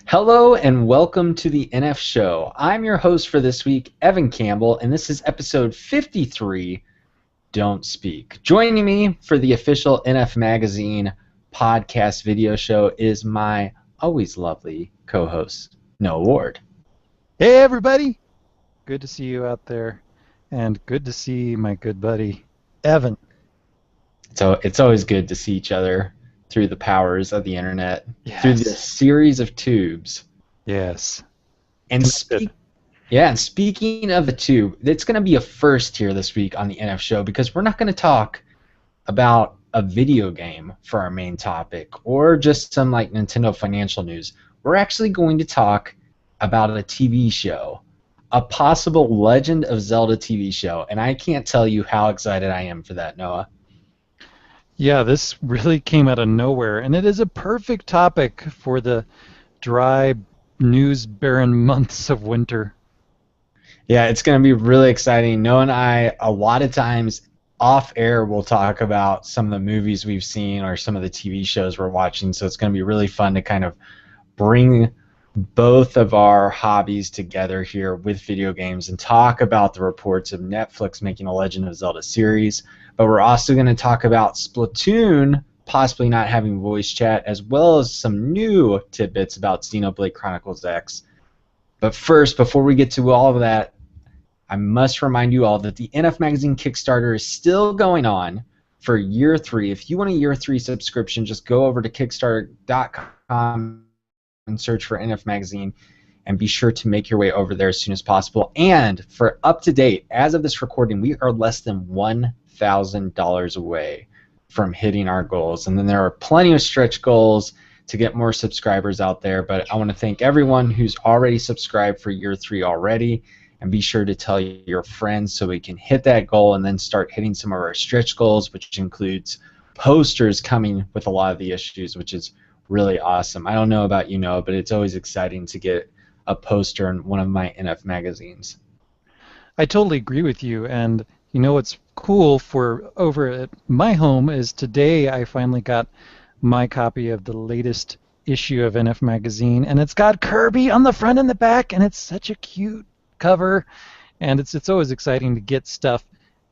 Hello and welcome to the NF Show. I'm your host for this week, Evan Campbell, and this is episode 53, Don't Speak. Joining me for the official NF Magazine podcast video show is my always lovely co-host, Noah Ward. Hey everybody! Good to see you out there, and good to see my good buddy, Evan. So it's always good to see each other through the powers of the internet, Yes. through this series of tubes. Yes. And speaking of the tube, it's going to be a first here this week on the NF Show because we're not going to talk about a video game for our main topic or just some like Nintendo financial news. We're actually going to talk about a TV show, a possible Legend of Zelda TV show, and I can't tell you how excited I am for that, Noah. Yeah, this really came out of nowhere, and it is a perfect topic for the dry, news-barren months of winter. Yeah, it's going to be really exciting. Noah and I, a lot of times off air, we'll talk about some of the movies we've seen or some of the TV shows we're watching, so it's going to be really fun to kind of bring both of our hobbies together here with video games and talk about the reports of Netflix making a Legend of Zelda series. But we're also going to talk about Splatoon possibly not having voice chat, as well as some new tidbits about Xenoblade Chronicles X. But first, before we get to all of that, I must remind you all that the NF Magazine Kickstarter is still going on for year 3. If you want a year 3 subscription, just go over to Kickstarter.com and search for NF Magazine, and be sure to make your way over there as soon as possible. And for up to date, as of this recording, we are less than $1,000 away from hitting our goals. And then there are plenty of stretch goals to get more subscribers out there. But I want to thank everyone who's already subscribed for year 3 already, and be sure to tell your friends so we can hit that goal and then start hitting some of our stretch goals, which includes posters coming with a lot of the issues, which is really awesome. I don't know about you, Noah, but it's always exciting to get a poster in one of my NF magazines. I totally agree with you, and you know what's cool for over at my home is today I finally got my copy of the latest issue of NF Magazine, and it's got Kirby on the front and the back, and it's such a cute cover, and it's always exciting to get stuff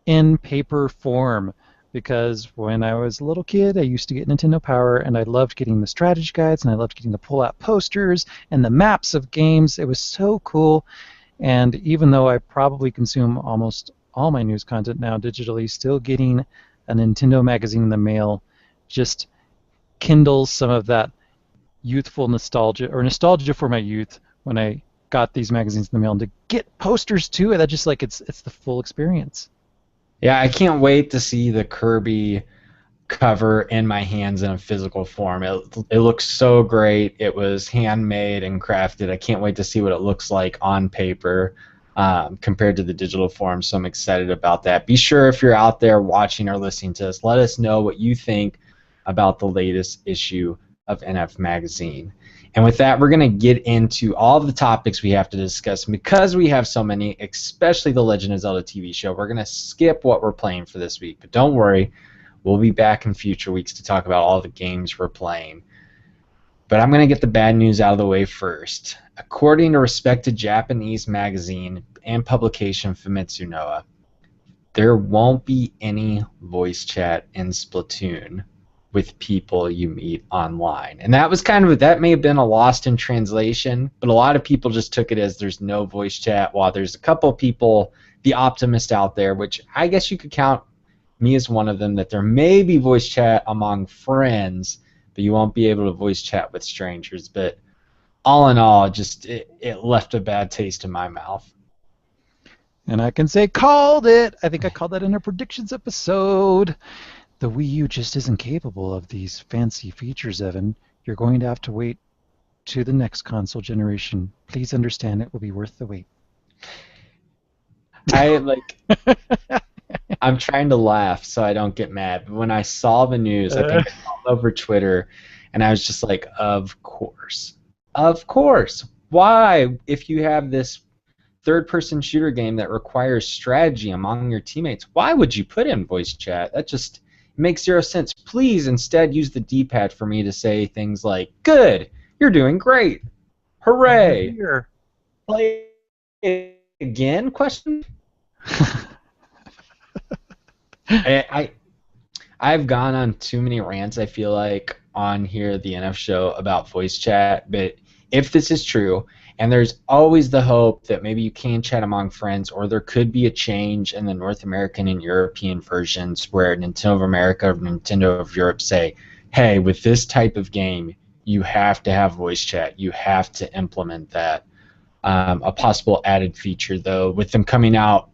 in paper form. Because when I was a little kid, I used to get Nintendo Power, and I loved getting the strategy guides, and I loved getting the pull-out posters and the maps of games. It was so cool. And even though I probably consume almost all my news content now digitally, still getting a Nintendo magazine in the mail just kindles some of that youthful nostalgia, or nostalgia for my youth when I got these magazines in the mail. And to get posters too, that just like it's the full experience. Yeah, I can't wait to see the Kirby cover in my hands in a physical form. It looks so great. It was handmade and crafted. I can't wait to see what it looks like on paper compared to the digital form, so I'm excited about that. Be sure, if you're out there watching or listening to us, let us know what you think about the latest issue of NF Magazine. And with that, we're going to get into all of the topics we have to discuss. Because we have so many, especially the Legend of Zelda TV show, we're going to skip what we're playing for this week. But don't worry, we'll be back in future weeks to talk about all the games we're playing. But I'm going to get the bad news out of the way first. According to respected Japanese magazine and publication Famitsu Noah, there won't be any voice chat in Splatoon with people you meet online. And that may have been a lost in translation, but a lot of people just took it as there's no voice chat, while there's a couple people, the optimist out there, which I guess you could count me as one of them, that there may be voice chat among friends, but you won't be able to voice chat with strangers. But all in all, it left a bad taste in my mouth. And I can say, called it! I think I called that in our predictions episode. The Wii U just isn't capable of these fancy features, Evan. You're going to have to wait to the next console generation. Please understand, it will be worth the wait. I'm trying to laugh so I don't get mad. But when I saw the news, I think all over Twitter, and I was just like, of course. Of course. Why, if you have this third-person shooter game that requires strategy among your teammates, why would you put in voice chat? That just makes zero sense. Please instead use the D-pad for me to say things like, good, you're doing great. Oh, you're Hooray! here. Play it again? Question. I I've gone on too many rants, I feel like, on here, the NF show, about voice chat. But if this is true, and there's always the hope that maybe you can chat among friends, or there could be a change in the North American and European versions where Nintendo of America or Nintendo of Europe say, hey, with this type of game, you have to have voice chat. You have to implement that. A possible added feature, though, with them coming out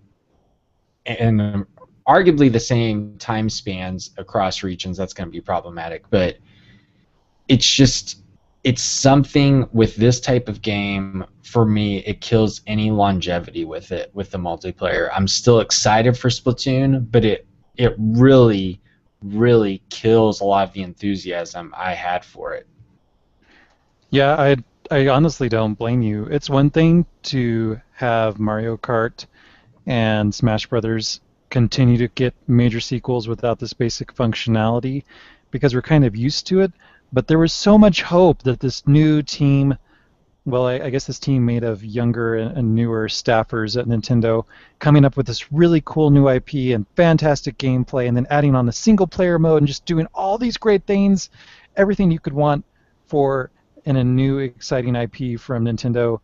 and arguably the same time spans across regions, that's going to be problematic. But it's just, it's something with this type of game, for me, it kills any longevity with it, with the multiplayer. I'm still excited for Splatoon, but it really, really kills a lot of the enthusiasm I had for it. Yeah, I honestly don't blame you. It's one thing to have Mario Kart and Smash Brothers continue to get major sequels without this basic functionality because we're kind of used to it. But there was so much hope that this new team, well, I guess this team made of younger and newer staffers at Nintendo, coming up with this really cool new IP and fantastic gameplay, and then adding on the single player mode and just doing all these great things, everything you could want for in a new exciting IP from Nintendo.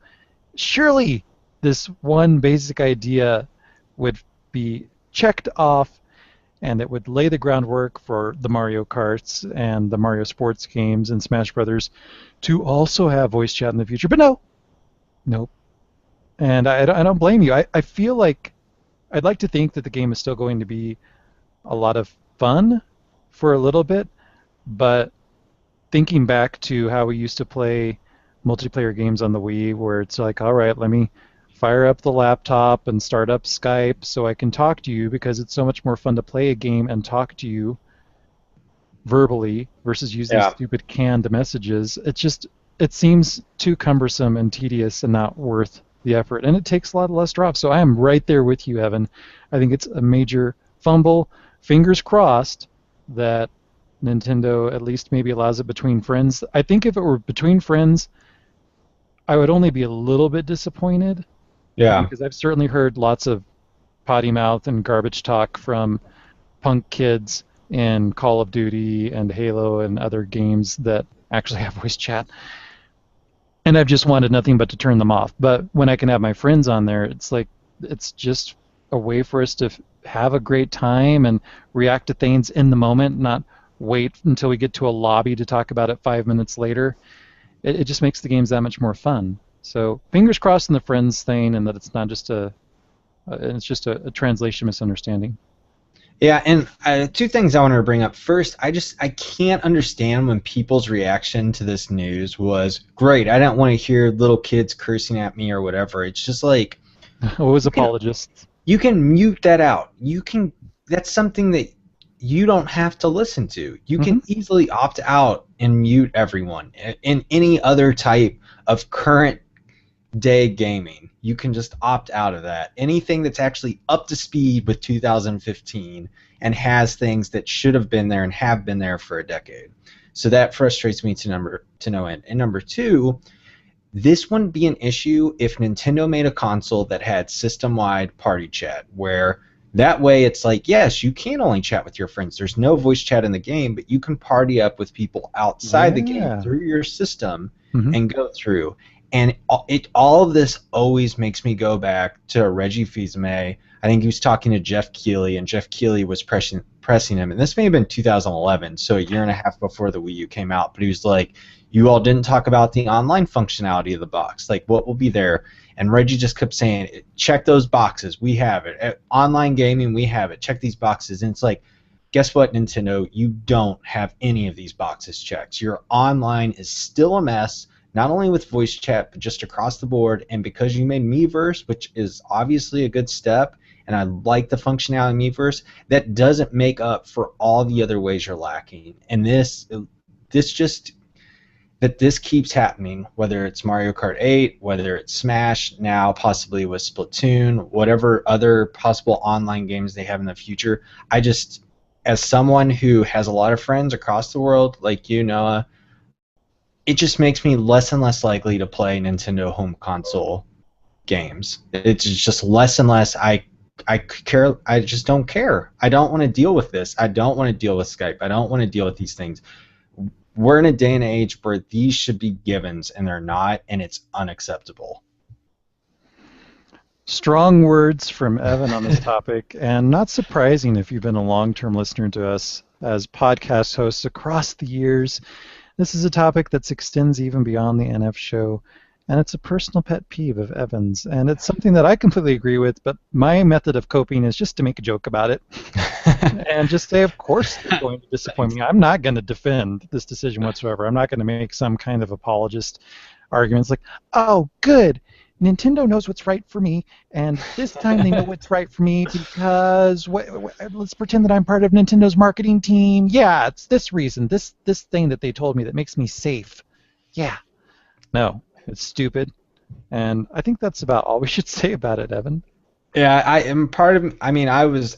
Surely this one basic idea would be checked off and it would lay the groundwork for the Mario Karts and the Mario sports games and Smash Brothers to also have voice chat in the future. But no, nope. And I don't blame you. I feel like I'd like to think that the game is still going to be a lot of fun for a little bit, but thinking back to how we used to play multiplayer games on the Wii, where it's like, all right, let me fire up the laptop and start up Skype so I can talk to you because it's so much more fun to play a game and talk to you verbally versus use these Yeah. stupid canned messages. It seems too cumbersome and tedious and not worth the effort. And it takes a lot less drops. So I am right there with you, Evan. I think it's a major fumble. Fingers crossed that Nintendo at least maybe allows it between friends. I think if it were between friends, I would only be a little bit disappointed Yeah. because I've certainly heard lots of potty mouth and garbage talk from punk kids in Call of Duty and Halo and other games that actually have voice chat. And I've just wanted nothing but to turn them off. But when I can have my friends on there, it's like it's just a way for us to have a great time and react to things in the moment, not wait until we get to a lobby to talk about it 5 minutes later. It just makes the games that much more fun. So fingers crossed in the friends thing, and that it's not just a translation misunderstanding. Yeah, and two things I wanted to bring up. First, I can't understand when people's reaction to this news was great. I didn't want to hear little kids cursing at me or whatever. It's just like Always you can apologists. you can mute that out. You can, that's something that you don't have to listen to. You Hmm. can easily opt out and mute everyone. In any other type of current day gaming, you can just opt out of that. Anything that's actually up to speed with 2015 and has things that should have been there and have been there for a decade. So that frustrates me to no end. And number two, this wouldn't be an issue if Nintendo made a console that had system-wide party chat, where that way it's like, yes, you can only chat with your friends. There's no voice chat in the game, but you can party up with people outside the game Yeah. through your system Hmm. and go through. And all of this always makes me go back to Reggie Fils-Aimé. I think he was talking to Jeff Keighley, and Jeff Keighley was pressing him. And this may have been 2011, so a year and a half before the Wii U came out. But he was like, you all didn't talk about the online functionality of the box. Like, what will be there? And Reggie just kept saying, check those boxes. We have it. At online gaming, we have it. Check these boxes. And it's like, guess what, Nintendo? You don't have any of these boxes checked. Your online is still a mess, not only with voice chat, but just across the board. And because you made Miiverse, which is obviously a good step, and I like the functionality of Miiverse, that doesn't make up for all the other ways you're lacking. And this just, that this keeps happening, whether it's Mario Kart 8, whether it's Smash, now possibly with Splatoon, whatever other possible online games they have in the future. I just, as someone who has a lot of friends across the world, like you, Noah, it just makes me less and less likely to play Nintendo home console games. It's just less and less. I care. I just don't care. I don't want to deal with this. I don't want to deal with Skype. I don't want to deal with these things. We're in a day and age where these should be givens, and they're not, and it's unacceptable. Strong words from Evan on this topic, and not surprising if you've been a long-term listener to us as podcast hosts across the years. This is a topic that extends even beyond the NF show, and it's a personal pet peeve of Evan's, and it's something that I completely agree with, but my method of coping is just to make a joke about it and just say, of course it's going to disappoint me. I'm not going to defend this decision whatsoever. I'm not going to make some kind of apologist arguments like, oh, good, Nintendo knows what's right for me, and this time they know what's right for me because let's pretend that I'm part of Nintendo's marketing team. Yeah, it's this reason, this thing that they told me that makes me safe. Yeah. No, it's stupid, and I think that's about all we should say about it, Evan. Yeah, I am part of. I mean, I was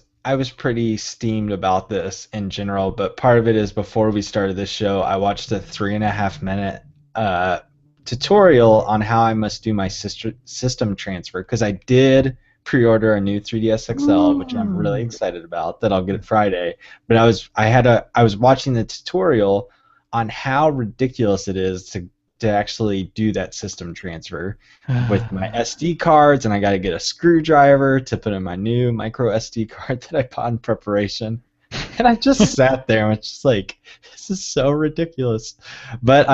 pretty steamed about this in general, but part of it is before we started this show, I watched a 3.5 minute tutorial on how I must do my system transfer because I did pre-order a new 3DS XL, which I'm really excited about. That I'll get it Friday. But I was watching the tutorial on how ridiculous it is to actually do that system transfer with my SD cards, and I got to get a screwdriver to put in my new micro SD card that I bought in preparation. And I just sat there and was just like, this is so ridiculous. But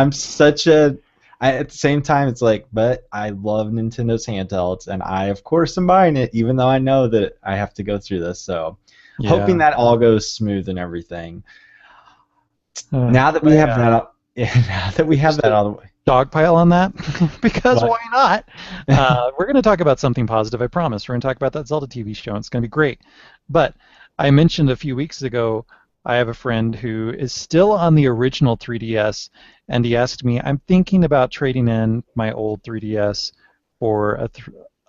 at the same time, it's like, but I love Nintendo's handhelds, and I, of course, am buying it, even though I know that I have to go through this. So, hoping that all goes smooth and everything. Now that we have that, now that we have that all the way. Dogpile on that because why not? We're going to talk about something positive, I promise. We're going to talk about that Zelda TV show. It's going to be great. But I mentioned a few weeks ago, I have a friend who is still on the original 3DS, and he asked me, I'm thinking about trading in my old 3DS for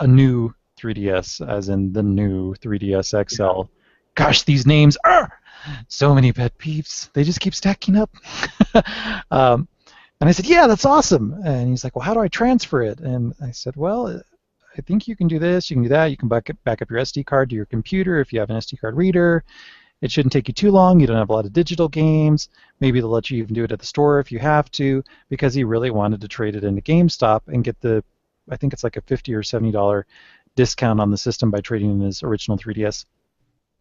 a new 3DS, as in the new 3DS XL. Gosh, these names are so many pet peeves. They just keep stacking up. And I said, yeah, that's awesome. And he's like, well, how do I transfer it? And I said, well, I think you can do this, you can do that. You can back up your SD card to your computer if you have an SD card reader. It shouldn't take you too long. You don't have a lot of digital games. Maybe they'll let you even do it at the store if you have to, because he really wanted to trade it into GameStop and get I think it's like a $50 or $70 discount on the system by trading in his original 3DS.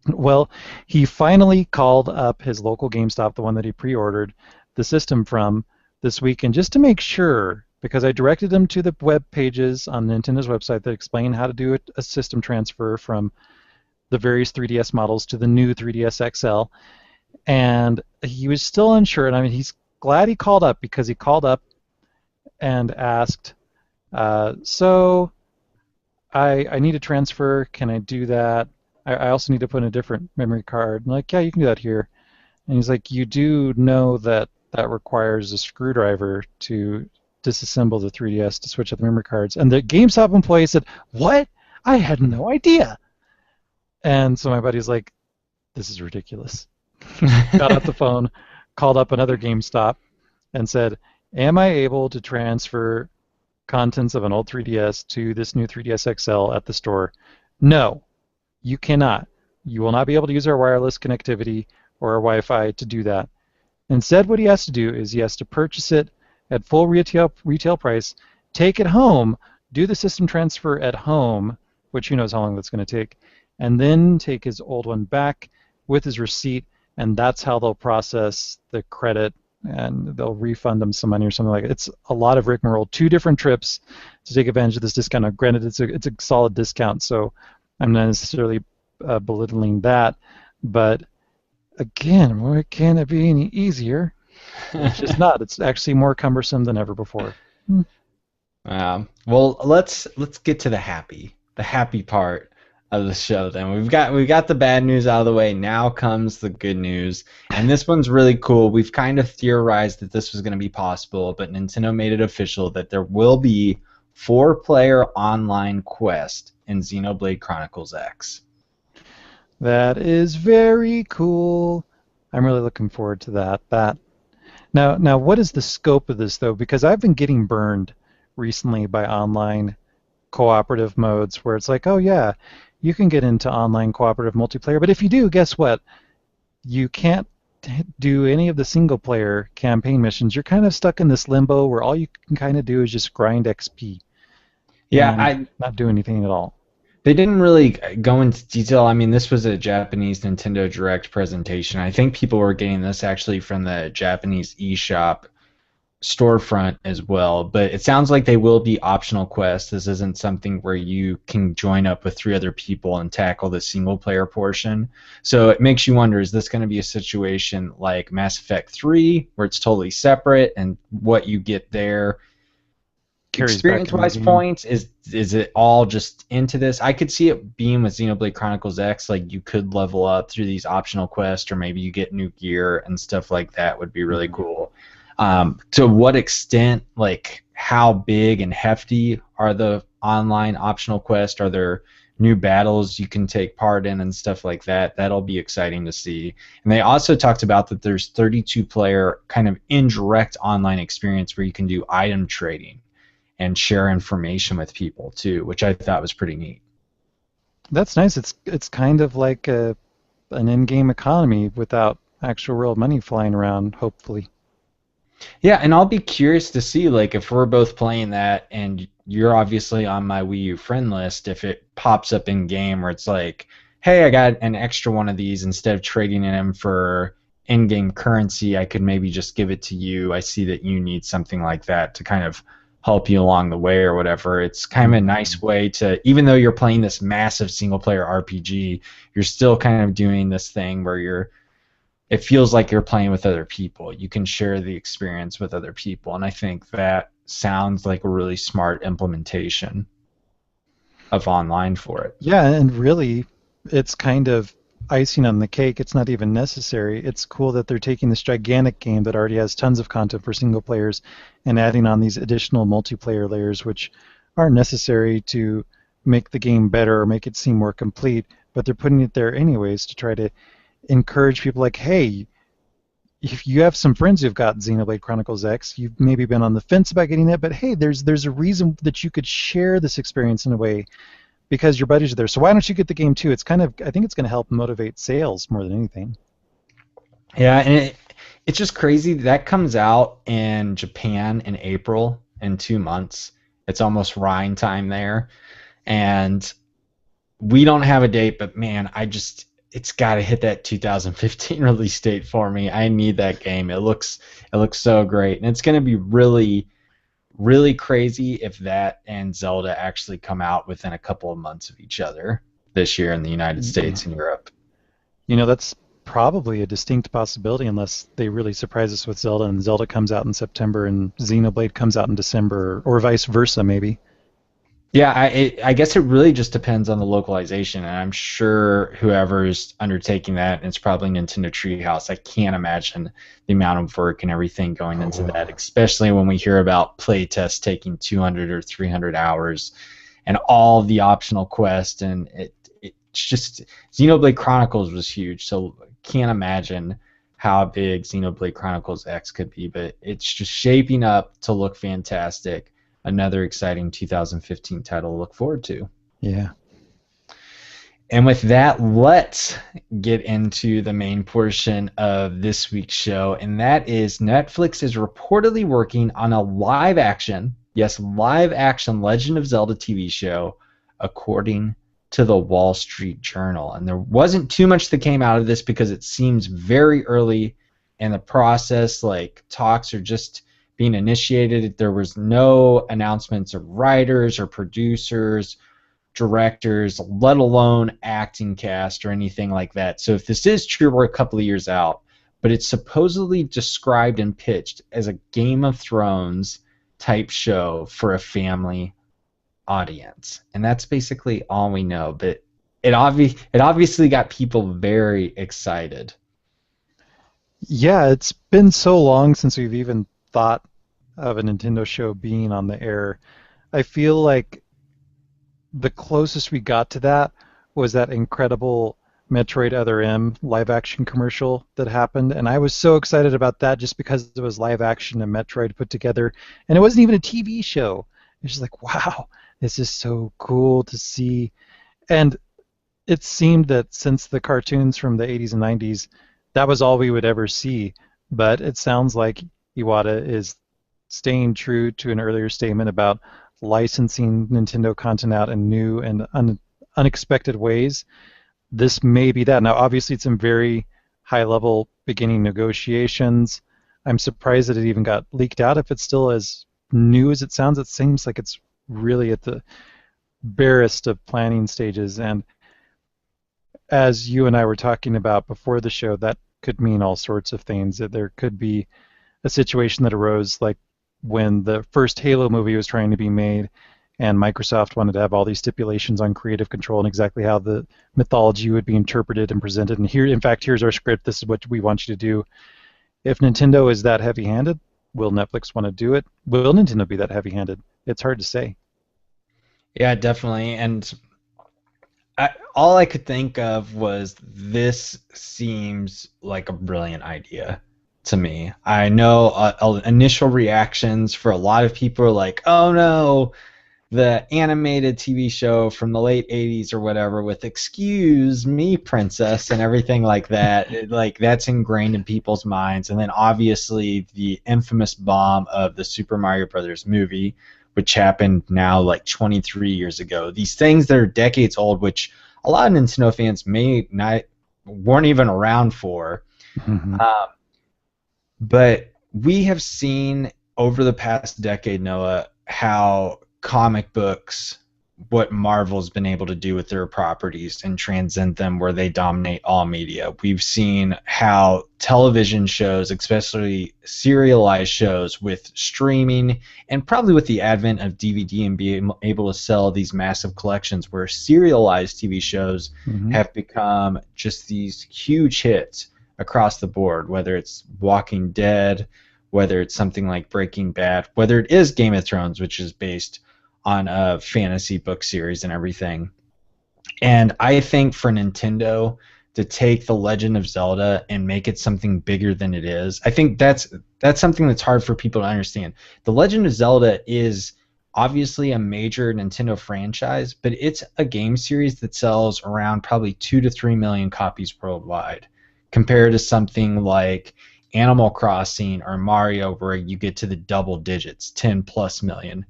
Well, he finally called up his local GameStop, the one that he pre-ordered the system from, this week, and just to make sure, because I directed him to the web pages on Nintendo's website that explain how to do a system transfer from the various 3DS models to the new 3DS XL, and he was still unsure. And I mean, he's glad he called up because he called up and asked, so I need a transfer. Can I do that? I also need to put in a different memory card. I'm like, yeah, you can do that here. And he's like, you do know that requires a screwdriver to disassemble the 3DS to switch out the memory cards. And the GameStop employee said, what? I had no idea. And so my buddy's like, this is ridiculous. Got off the phone, called up another GameStop, and said, am I able to transfer contents of an old 3DS to this new 3DS XL at the store? No, you cannot. You will not be able to use our wireless connectivity or our Wi-Fi to do that. Instead, what he has to do is he has to purchase it at full retail price, take it home, do the system transfer at home, which who knows how long that's going to take, and then take his old one back with his receipt, and that's how they'll process the credit, and they'll refund them some money or something like that. It's a lot of rigmarole. 2 different trips to take advantage of this discount. Now, granted, it's a solid discount, so I'm not necessarily belittling that, but again, why can't it be any easier? It's just not. It's actually more cumbersome than ever before. Well, let's get to the happy part of the show. Then we've got the bad news out of the way. Now comes the good news, and this one's really cool. We've kind of theorized that this was going to be possible, but Nintendo made it official that there will be 4-player online quest in Xenoblade Chronicles X. That is very cool. I'm really looking forward to that. Now, what is the scope of this though? Because I've been getting burned recently by online cooperative modes where it's like, oh yeah, you can get into online cooperative multiplayer, but if you do, guess what? You can't do any of the single player campaign missions. You're kind of stuck in this limbo where all you can kind of do is just grind XP Yeah, and I not do anything at all. they didn't really go into detail. I mean, this was a Japanese Nintendo Direct presentation. I think people were getting this actually from the Japanese eShop storefront as well, but it sounds like they will be optional quests. This isn't something where you can join up with three other people and tackle the single player portion. So it makes you wonder, is this going to be a situation like Mass Effect 3 where it's totally separate and what you get there Carries back experience in the wise game. points is it all just into this? I could see it being with Xenoblade Chronicles X, like you could level up through these optional quests or maybe you get new gear and stuff like that would be really Yeah. cool. To what extent, like how big and hefty are the online optional quests? Are there new battles you can take part in and stuff like that? That'll be exciting to see. And they also talked about that there's 32 player kind of indirect online experience where you can do item trading and share information with people too, which I thought was pretty neat. That's nice. It's kind of like an in-game economy without actual real money flying around, hopefully. Yeah, and I'll be curious to see like if we're both playing that and you're obviously on my Wii U friend list, if it pops up in game where it's like, hey, I got an extra one of these instead of trading in them for in-game currency, I could maybe just give it to you. I see that you need something like that to kind of help you along the way or whatever. It's kind of a Mhm. nice way to, even though you're playing this massive single player RPG, you're still kind of doing this thing where it feels like you're playing with other people. You can share the experience with other people, and I think that sounds like a really smart implementation of online for it. Yeah, and really, it's kind of icing on the cake. It's not even necessary. It's cool that they're taking this gigantic game that already has tons of content for single players and adding on these additional multiplayer layers, which aren't necessary to make the game better or make it seem more complete, but they're putting it there anyways to try to encourage people like, hey, if you have some friends who've got Xenoblade Chronicles X, you've maybe been on the fence about getting it, but hey, there's a reason that you could share this experience in a way because your buddies are there. So why don't you get the game too? It's kind of I think it's going to help motivate sales more than anything. Yeah, and it's just crazy that comes out in Japan in April in 2 months. It's almost Rhine time there, and we don't have a date, but man, it's got to hit that 2015 release date for me. I need that game. It looks so great, and it's going to be really crazy if that and Zelda actually come out within a couple of months of each other this year in the United Yeah. States and Europe. That's probably a distinct possibility unless they really surprise us with Zelda and Zelda comes out in September and Xenoblade comes out in December or vice versa maybe. Yeah, I guess it really just depends on the localization, and I'm sure whoever's undertaking that, and it's probably Nintendo Treehouse. I can't imagine the amount of work and everything going into that, especially when we hear about playtests taking 200 or 300 hours, and all the optional quests, and it's just Xenoblade Chronicles was huge, so can't imagine how big Xenoblade Chronicles X could be, but it's just shaping up to look fantastic. Another exciting 2015 title to look forward to. Yeah. And with that, let's get into the main portion of this week's show, and that is Netflix is reportedly working on a live action, yes, live action Legend of Zelda TV show, according to the Wall Street Journal. And there wasn't too much that came out of this because it seems very early in the process, like talks are just being initiated. There was no announcements of writers or producers, directors, let alone acting cast or anything like that. So if this is true, we're a couple of years out. But it's supposedly described and pitched as a Game of Thrones type show for a family audience. And that's basically all we know. But it obviously got people very excited. Yeah, it's been so long since we've even thought of a Nintendo show being on the air. I feel like the closest we got to that was that incredible Metroid Other M live action commercial that happened, and I was so excited about that just because it was live action and Metroid put together, and it wasn't even a TV show. It's just like, wow, this is so cool to see. And it seemed that since the cartoons from the 80s and 90s, that was all we would ever see. But it sounds like Iwata is staying true to an earlier statement about licensing Nintendo content out in new and unexpected ways. This may be that. Now, obviously, it's in very high level beginning negotiations. I'm surprised that it even got leaked out. If it's still as new as it sounds, it seems like it's really at the barest of planning stages. And as you and I were talking about before the show, that could mean all sorts of things. That there could be a situation that arose like when the first Halo movie was trying to be made, and Microsoft wanted to have all these stipulations on creative control and exactly how the mythology would be interpreted and presented. And here, in fact, here's our script. This is what we want you to do. If Nintendo is that heavy-handed, will Netflix want to do it? Will Nintendo be that heavy-handed? It's hard to say. Yeah, definitely. And all I could think of was this seems like a brilliant idea to me. I know initial reactions for a lot of people are like, oh no, the animated TV show from the late 80s or whatever with "Excuse me, Princess" and everything like that. Like that's ingrained in people's minds. And then obviously the infamous bomb of the Super Mario Brothers movie, which happened now like 23 years ago. These things that are decades old, which a lot of Nintendo fans may not weren't even around for. Mm-hmm. But we have seen over the past decade, Noah, how comic books, what Marvel's been able to do with their properties and transcend them where they dominate all media. We've seen how television shows, especially serialized shows with streaming and probably with the advent of DVD and being able to sell these massive collections where serialized TV shows have become just these huge hits across the board, whether it's Walking Dead, whether it's something like Breaking Bad, whether it is Game of Thrones, which is based on a fantasy book series and everything. And I think for Nintendo to take The Legend of Zelda and make it something bigger than it is, I think that's something that's hard for people to understand. The Legend of Zelda is obviously a major Nintendo franchise, but it's a game series that sells around probably 2 to 3 million copies worldwide, compared to something like Animal Crossing or Mario where you get to the double digits, 10 plus million.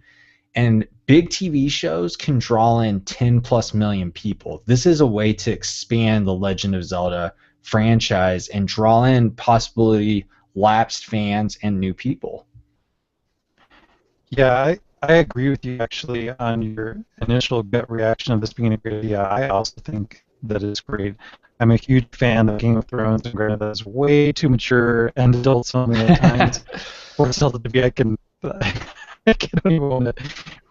And big TV shows can draw in 10 plus million people. This is a way to expand the Legend of Zelda franchise and draw in possibly lapsed fans and new people. Yeah, I agree with you actually on your initial gut reaction of this being a great idea. I also think that it's great. I'm a huge fan of Game of Thrones, and granted that's way too mature and adult something at times. For Zelda to be, I don't even want to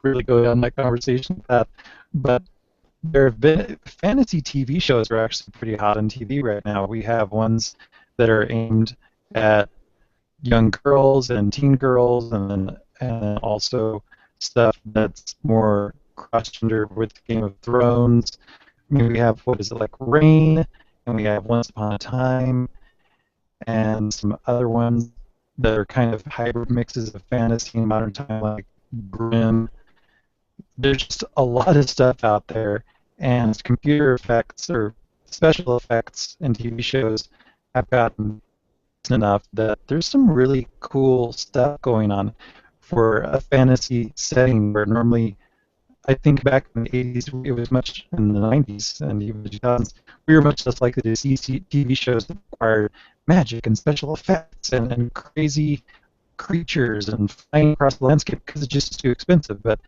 really go down that conversation path. But there have been fantasy TV shows are actually pretty hot on TV right now. We have ones that are aimed at young girls and teen girls, and also stuff that's more cross-gender with Game of Thrones. I mean, we have, what is it, like Rain, and we have Once Upon a Time, and some other ones that are kind of hybrid mixes of fantasy and modern time, like Grimm. There's just a lot of stuff out there, and computer effects or special effects in TV shows have gotten enough that there's some really cool stuff going on for a fantasy setting where normally, I think back in the 80s, it was much in the 90s and even the 2000s, we were much less likely to see TV shows that required magic and special effects and crazy creatures and flying across the landscape because it's just too expensive. But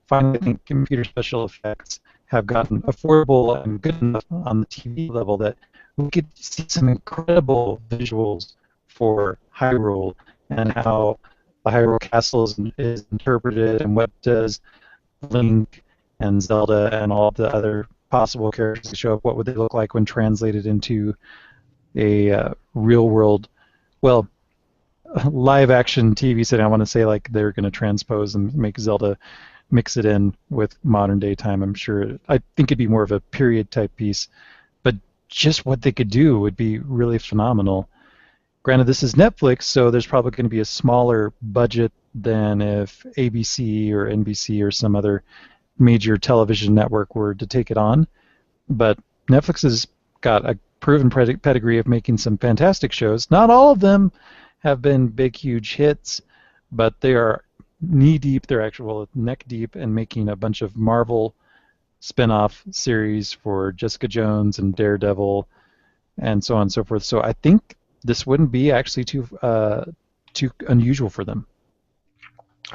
finally, I think computer special effects have gotten affordable and good enough on the TV level that we could see some incredible visuals for Hyrule and how the Hyrule Castle is interpreted and what does Link and Zelda and all the other possible characters that show up, what would they look like when translated into a real world, well, live action TV setting. I want to say like they're going to transpose and make Zelda mix it in with modern day time. I think it'd be more of a period type piece. But just what they could do would be really phenomenal. Granted, this is Netflix, so there's probably going to be a smaller budget than if ABC or NBC or some other major television network were to take it on. But Netflix has got a proven pedigree of making some fantastic shows. Not all of them have been big, huge hits, but they are knee deep, they're actual neck deep in making a bunch of Marvel spin-off series for Jessica Jones and Daredevil and so on and so forth. So I think this wouldn't be actually too unusual for them.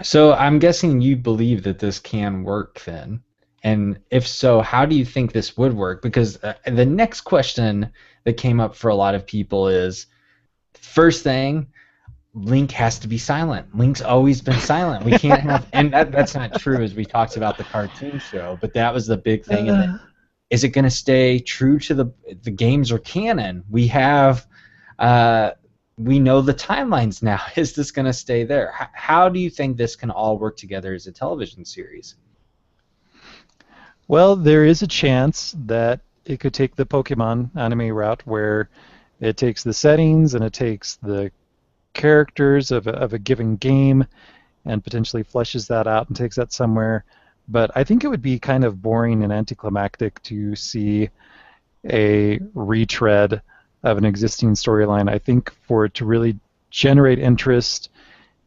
So I'm guessing you believe that this can work then. And if so, how do you think this would work? Because the next question that came up for a lot of people is, first thing, Link has to be silent. Link's always been silent. We can't have, and that's not true as we talked about the cartoon show, but that was the big thing. And then, is it going to stay true to the games or canon? We have, we know the timelines now. Is this going to stay there? How do you think this can all work together as a television series? Well, there is a chance that it could take the Pokemon anime route where it takes the settings and it takes the characters of a given game and potentially fleshes that out and takes that somewhere. But I think it would be kind of boring and anticlimactic to see a retread of an existing storyline. I think for it to really generate interest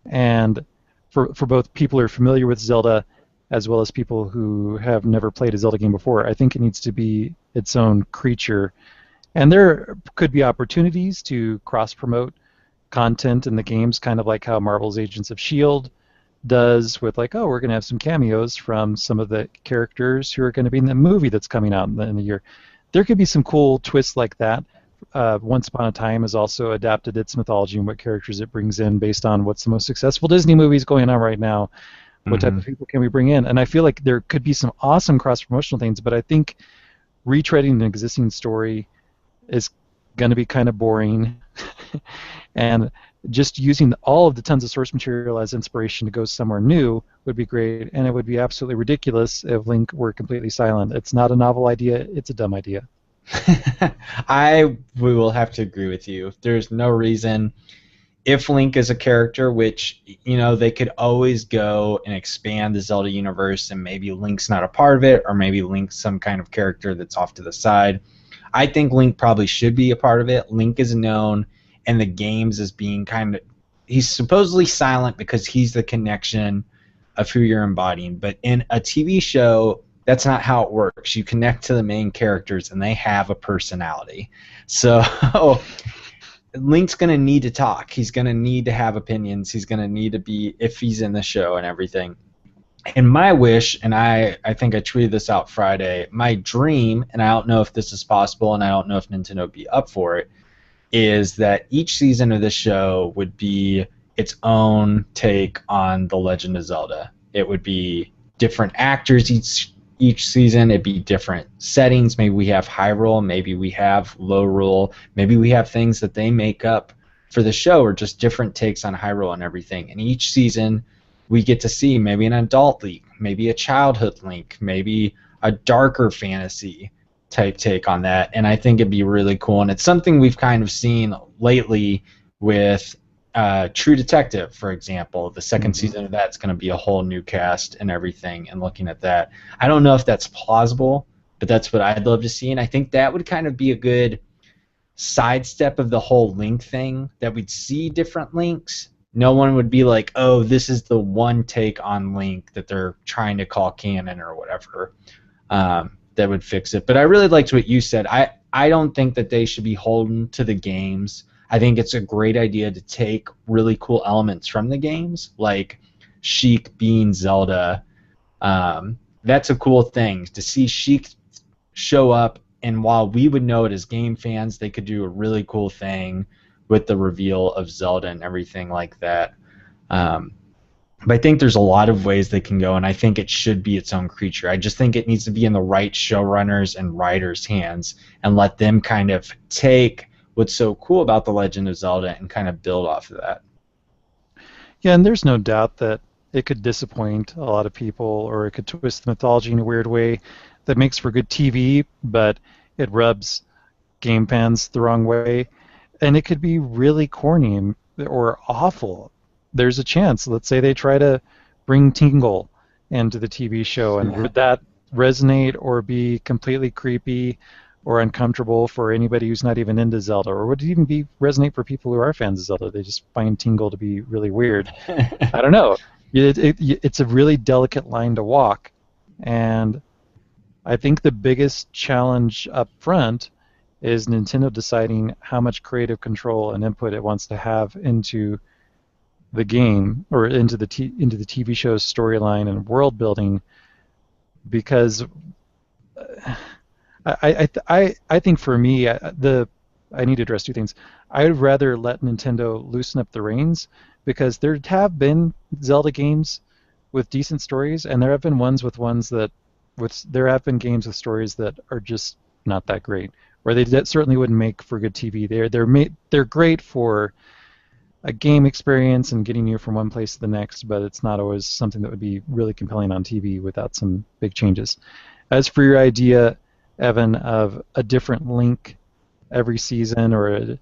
and for both people who are familiar with Zelda as well as people who have never played a Zelda game before, I think it needs to be its own creature. And there could be opportunities to cross-promote content in the games, kind of like how Marvel's Agents of S.H.I.E.L.D. does with like, oh, we're going to have some cameos from some of the characters who are going to be in the movie that's coming out in the year. There could be some cool twists like that. Once Upon a Time has also adapted its mythology and what characters it brings in based on what's the most successful Disney movies going on right now. What type of people can we bring in? And I feel like there could be some awesome cross-promotional things, but I think retreading an existing story is going to be kind of boring. And just using all of the tons of source material as inspiration to go somewhere new would be great, and it would be absolutely ridiculous if Link were completely silent. It's not a novel idea, it's a dumb idea. We will have to agree with you. There's no reason, if Link is a character, which, you know, they could always go and expand the Zelda universe and maybe Link's not a part of it, or maybe Link's some kind of character that's off to the side. I think Link probably should be a part of it. Link is known in the games as being kind of, he's supposedly silent because he's the connection of who you're embodying, but in a TV show, that's not how it works. You connect to the main characters and they have a personality. So Link's going to need to talk. He's going to need to have opinions. He's going to need to be, if he's in the show and everything. And my wish, and I think I tweeted this out Friday, my dream, and I don't know if this is possible and I don't know if Nintendo would be up for it, is that each season of the show would be its own take on The Legend of Zelda. It would be different actors each season. It'd be different settings. Maybe we have Hyrule, maybe we have Lorule, maybe we have things that they make up for the show, or just different takes on Hyrule and everything. And each season we get to see maybe an adult Link, maybe a childhood Link, maybe a darker fantasy type take on that, and I think it'd be really cool. And it's something we've kind of seen lately with True Detective, for example. The second season of that's going to be a whole new cast and everything, and looking at that, I don't know if that's plausible, but that's what I'd love to see, and I think that would kind of be a good sidestep of the whole Link thing, that we'd see different Links. No one would be like, oh, this is the one take on Link that they're trying to call canon or whatever. That would fix it. But I really liked what you said. I don't think that they should be holding to the games. I think it's a great idea to take really cool elements from the games, like Sheik being Zelda. That's a cool thing to see Sheik show up, and while we would know it as game fans, they could do a really cool thing with the reveal of Zelda and everything like that. But I think there's a lot of ways they can go, and I think it should be its own creature. I just think it needs to be in the right showrunners and writers' hands and let them kind of take what's so cool about The Legend of Zelda and kind of build off of that. Yeah, and there's no doubt that it could disappoint a lot of people, or it could twist the mythology in a weird way that makes for good TV, but it rubs game fans the wrong way, and it could be really corny or awful. There's a chance. Let's say they try to bring Tingle into the TV show, and would that resonate or be completely creepy or uncomfortable for anybody who's not even into Zelda, or would it even be resonate for people who are fans of Zelda? They just find Tingle to be really weird. I don't know. It's a really delicate line to walk, and I think the biggest challenge up front is Nintendo deciding how much creative control and input it wants to have into the game or into the TV show's storyline and world building, because I think for me I need to address two things. I'd rather let Nintendo loosen up the reins, because there have been Zelda games with decent stories, and there have been ones that there have been games with stories that are just not that great, or that certainly wouldn't make for good TV. They're great for a game experience and getting you from one place to the next, but it's not always something that would be really compelling on TV without some big changes. As for your idea, Evan, of a different Link every season, or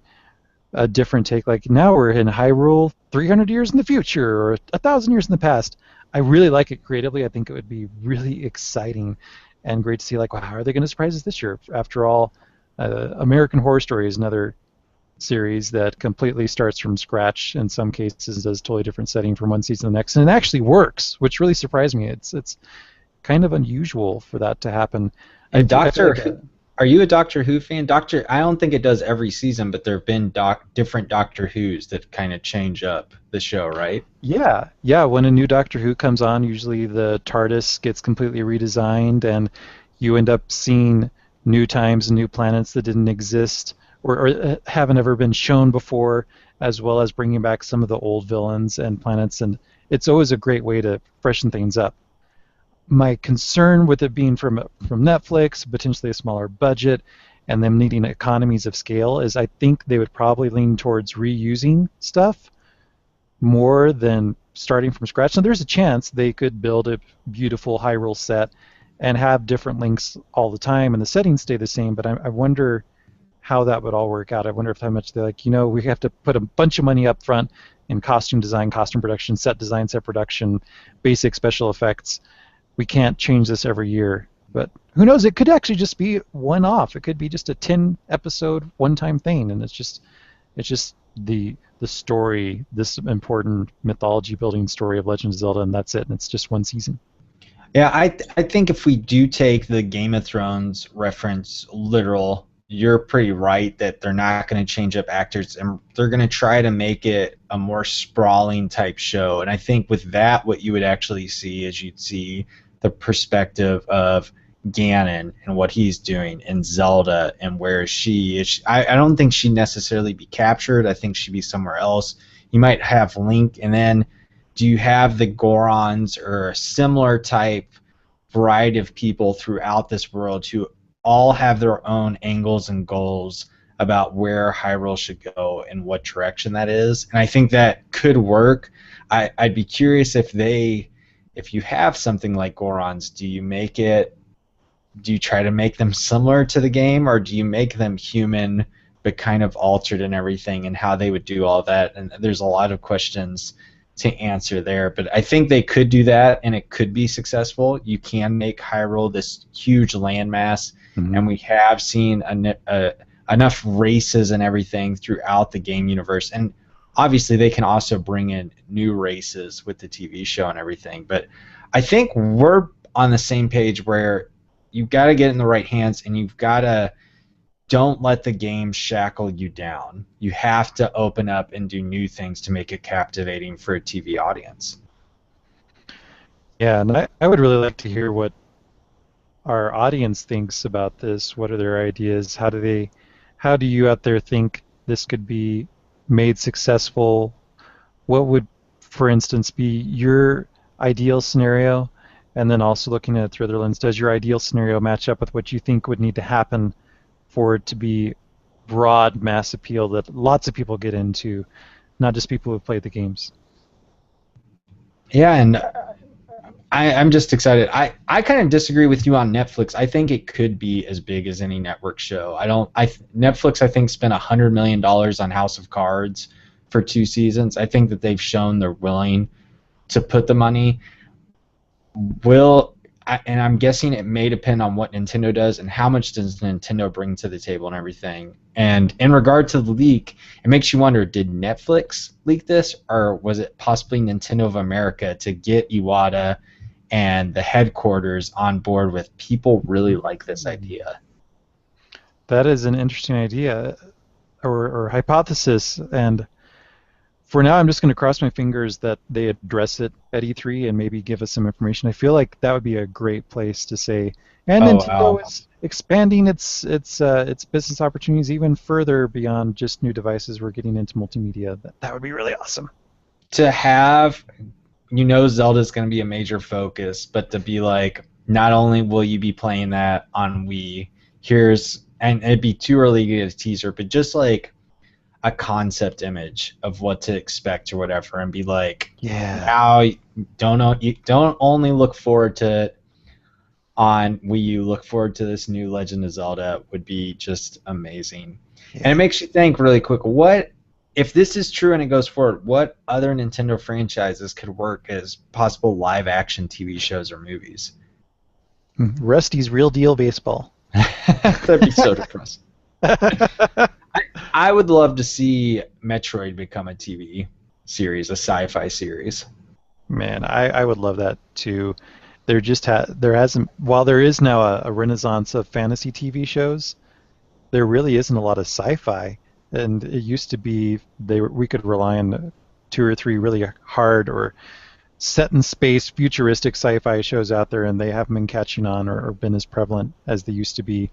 a different take, like now we're in Hyrule 300 years in the future or 1,000 years in the past, I really like it creatively. I think it would be really exciting and great to see, like, wow, how are they going to surprise us this year? After all, American Horror Story is another series that completely starts from scratch in some cases, does a totally different setting from one season to the next, and it actually works, which really surprised me. It's kind of unusual for that to happen. And are you a Doctor Who fan? I don't think it does every season, but there have been different Doctor Who's that kind of change up the show, right? Yeah. When a new Doctor Who comes on, usually the TARDIS gets completely redesigned, and you end up seeing new times and new planets that didn't exist or haven't ever been shown before, as well as bringing back some of the old villains and planets, and it's always a great way to freshen things up. My concern with it being from Netflix, potentially a smaller budget, and them needing economies of scale is I think they would probably lean towards reusing stuff more than starting from scratch. Now, there's a chance they could build a beautiful Hyrule set and have different links all the time, and the settings stay the same, but I wonder how that would all work out. I wonder if how much they're like, we have to put a bunch of money up front in costume design, costume production, set design, set production, basic special effects. We can't change this every year. But who knows? It could actually just be one-off. It could be just a 10-episode one-time thing, and it's just the story, this important mythology-building story of Legend of Zelda, and that's it. And it's just one season. Yeah, I think if we do take the Game of Thrones reference literal, you're pretty right that they're not going to change up actors, and they're going to try to make it a more sprawling type show. And I think with that, what you would actually see is you'd see the perspective of Ganon and what he's doing, and Zelda and where she is. I don't think she'd necessarily be captured. I think she'd be somewhere else. You might have Link, and then do you have the Gorons or a similar type variety of people throughout this world who all have their own angles and goals about where Hyrule should go and what direction that is, and I think that could work. I'd be curious if you have something like Gorons, do you try to make them similar to the game, or do you make them human but kind of altered and everything, and how they would do all that? And there's a lot of questions to answer there, but I think they could do that, and it could be successful. You can make Hyrule this huge landmass, and we have seen enough races and everything throughout the game universe, and obviously they can also bring in new races with the TV show and everything. But I think we're on the same page where you've got to get in the right hands, and you've got to don't let the game shackle you down. You have to open up and do new things to make it captivating for a TV audience. Yeah, and I would really like to hear what our audience thinks about this. What are their ideas? How do you out there think this could be made successful? What would, for instance, be your ideal scenario? And then also looking at it through other lens, does your ideal scenario match up with what you think would need to happen for it to be broad mass appeal that lots of people get into, not just people who play the games? Yeah, and I'm just excited. I kind of disagree with you on Netflix. I think it could be as big as any network show. I don't. Netflix I think spent $100 million on House of Cards for 2 seasons. I think that they've shown they're willing to put the money. And I'm guessing it may depend on what Nintendo does and how much does Nintendo bring to the table and everything. And in regard to the leak, it makes you wonder, did Netflix leak this, or was it possibly Nintendo of America to get Iwata and the headquarters on board with people really like this idea? That is an interesting idea or hypothesis, and for now, I'm just going to cross my fingers that they address it at E3 and maybe give us some information. I feel like that would be a great place to say, and Oh, Nintendo wow. is expanding its business opportunities even further beyond just new devices. We're getting into multimedia. That would be really awesome. To have, Zelda's going to be a major focus, but to be like, not only will you be playing that on Wii, and it'd be too early to get a teaser, but just like a concept image of what to expect or whatever, and be like, Yeah. now you don't only look forward to it on Wii U, look forward to this new Legend of Zelda would be just amazing. And it Yeah. makes you think really quick, what if this is true and it goes forward, what other Nintendo franchises could work as possible live action TV shows or movies? Rusty's Real Deal Baseball. That'd be so depressing. I would love to see Metroid become a TV series, a sci-fi series. Man, I would love that too. There hasn't, while there is now a renaissance of fantasy TV shows, there really isn't a lot of sci-fi. And it used to be we could rely on two or three really hard or set in space futuristic sci-fi shows out there, and they haven't been catching on or been as prevalent as they used to be